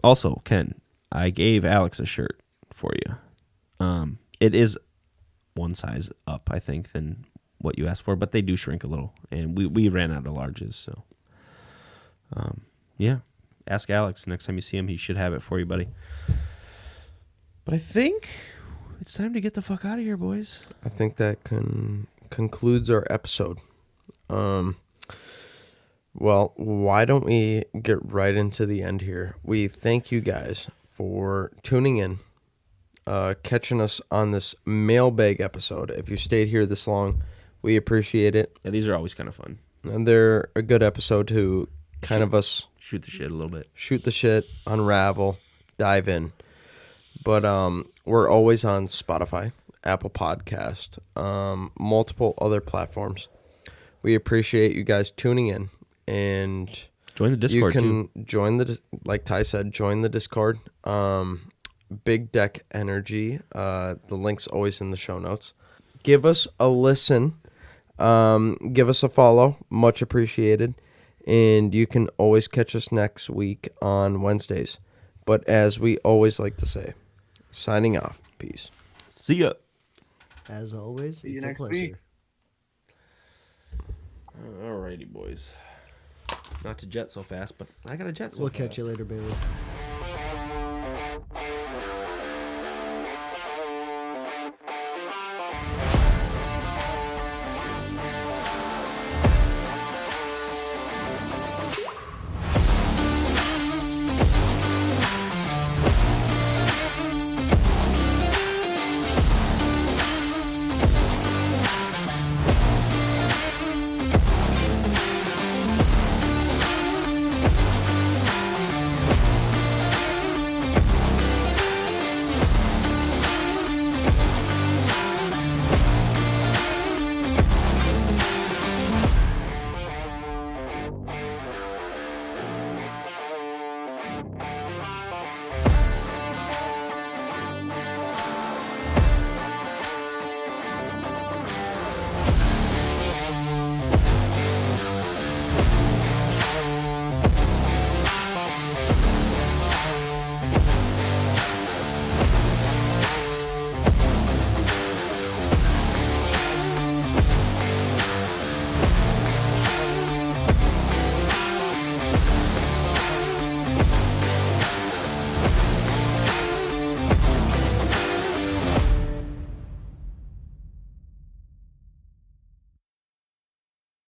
Also, Ken, I gave Alex a shirt for you. It is one size up, I think, than what you asked for, but they do shrink a little, and we ran out of larges, so yeah. Ask Alex next time you see him; he should have it for you, buddy. But I think it's time to get the fuck out of here, boys.
I think that concludes our episode. Well, why don't we get right into the end here? We thank you guys for tuning in, catching us on this mailbag episode. If you stayed here this long, we appreciate it.
Yeah, these are always kind of fun.
And they're a good episode to kind of us
Shoot the shit a little bit.
shoot the shit, unravel, dive in. But we're always on Spotify, Apple Podcast, multiple other platforms. We appreciate you guys tuning in, and
Join the Discord,
you can
too.
join like Ty said, join the Discord. Big Deck Energy. The link's always in the show notes. Give us a listen. Give us a follow. Much appreciated. And you can always catch us next week on Wednesdays. But as we always like to say, signing off. Peace.
See ya.
As always,
See you
it's a
next
pleasure.
week.
Alrighty, boys. Not to jet so fast, but I got a jet so
We'll
fast.
catch you later, baby.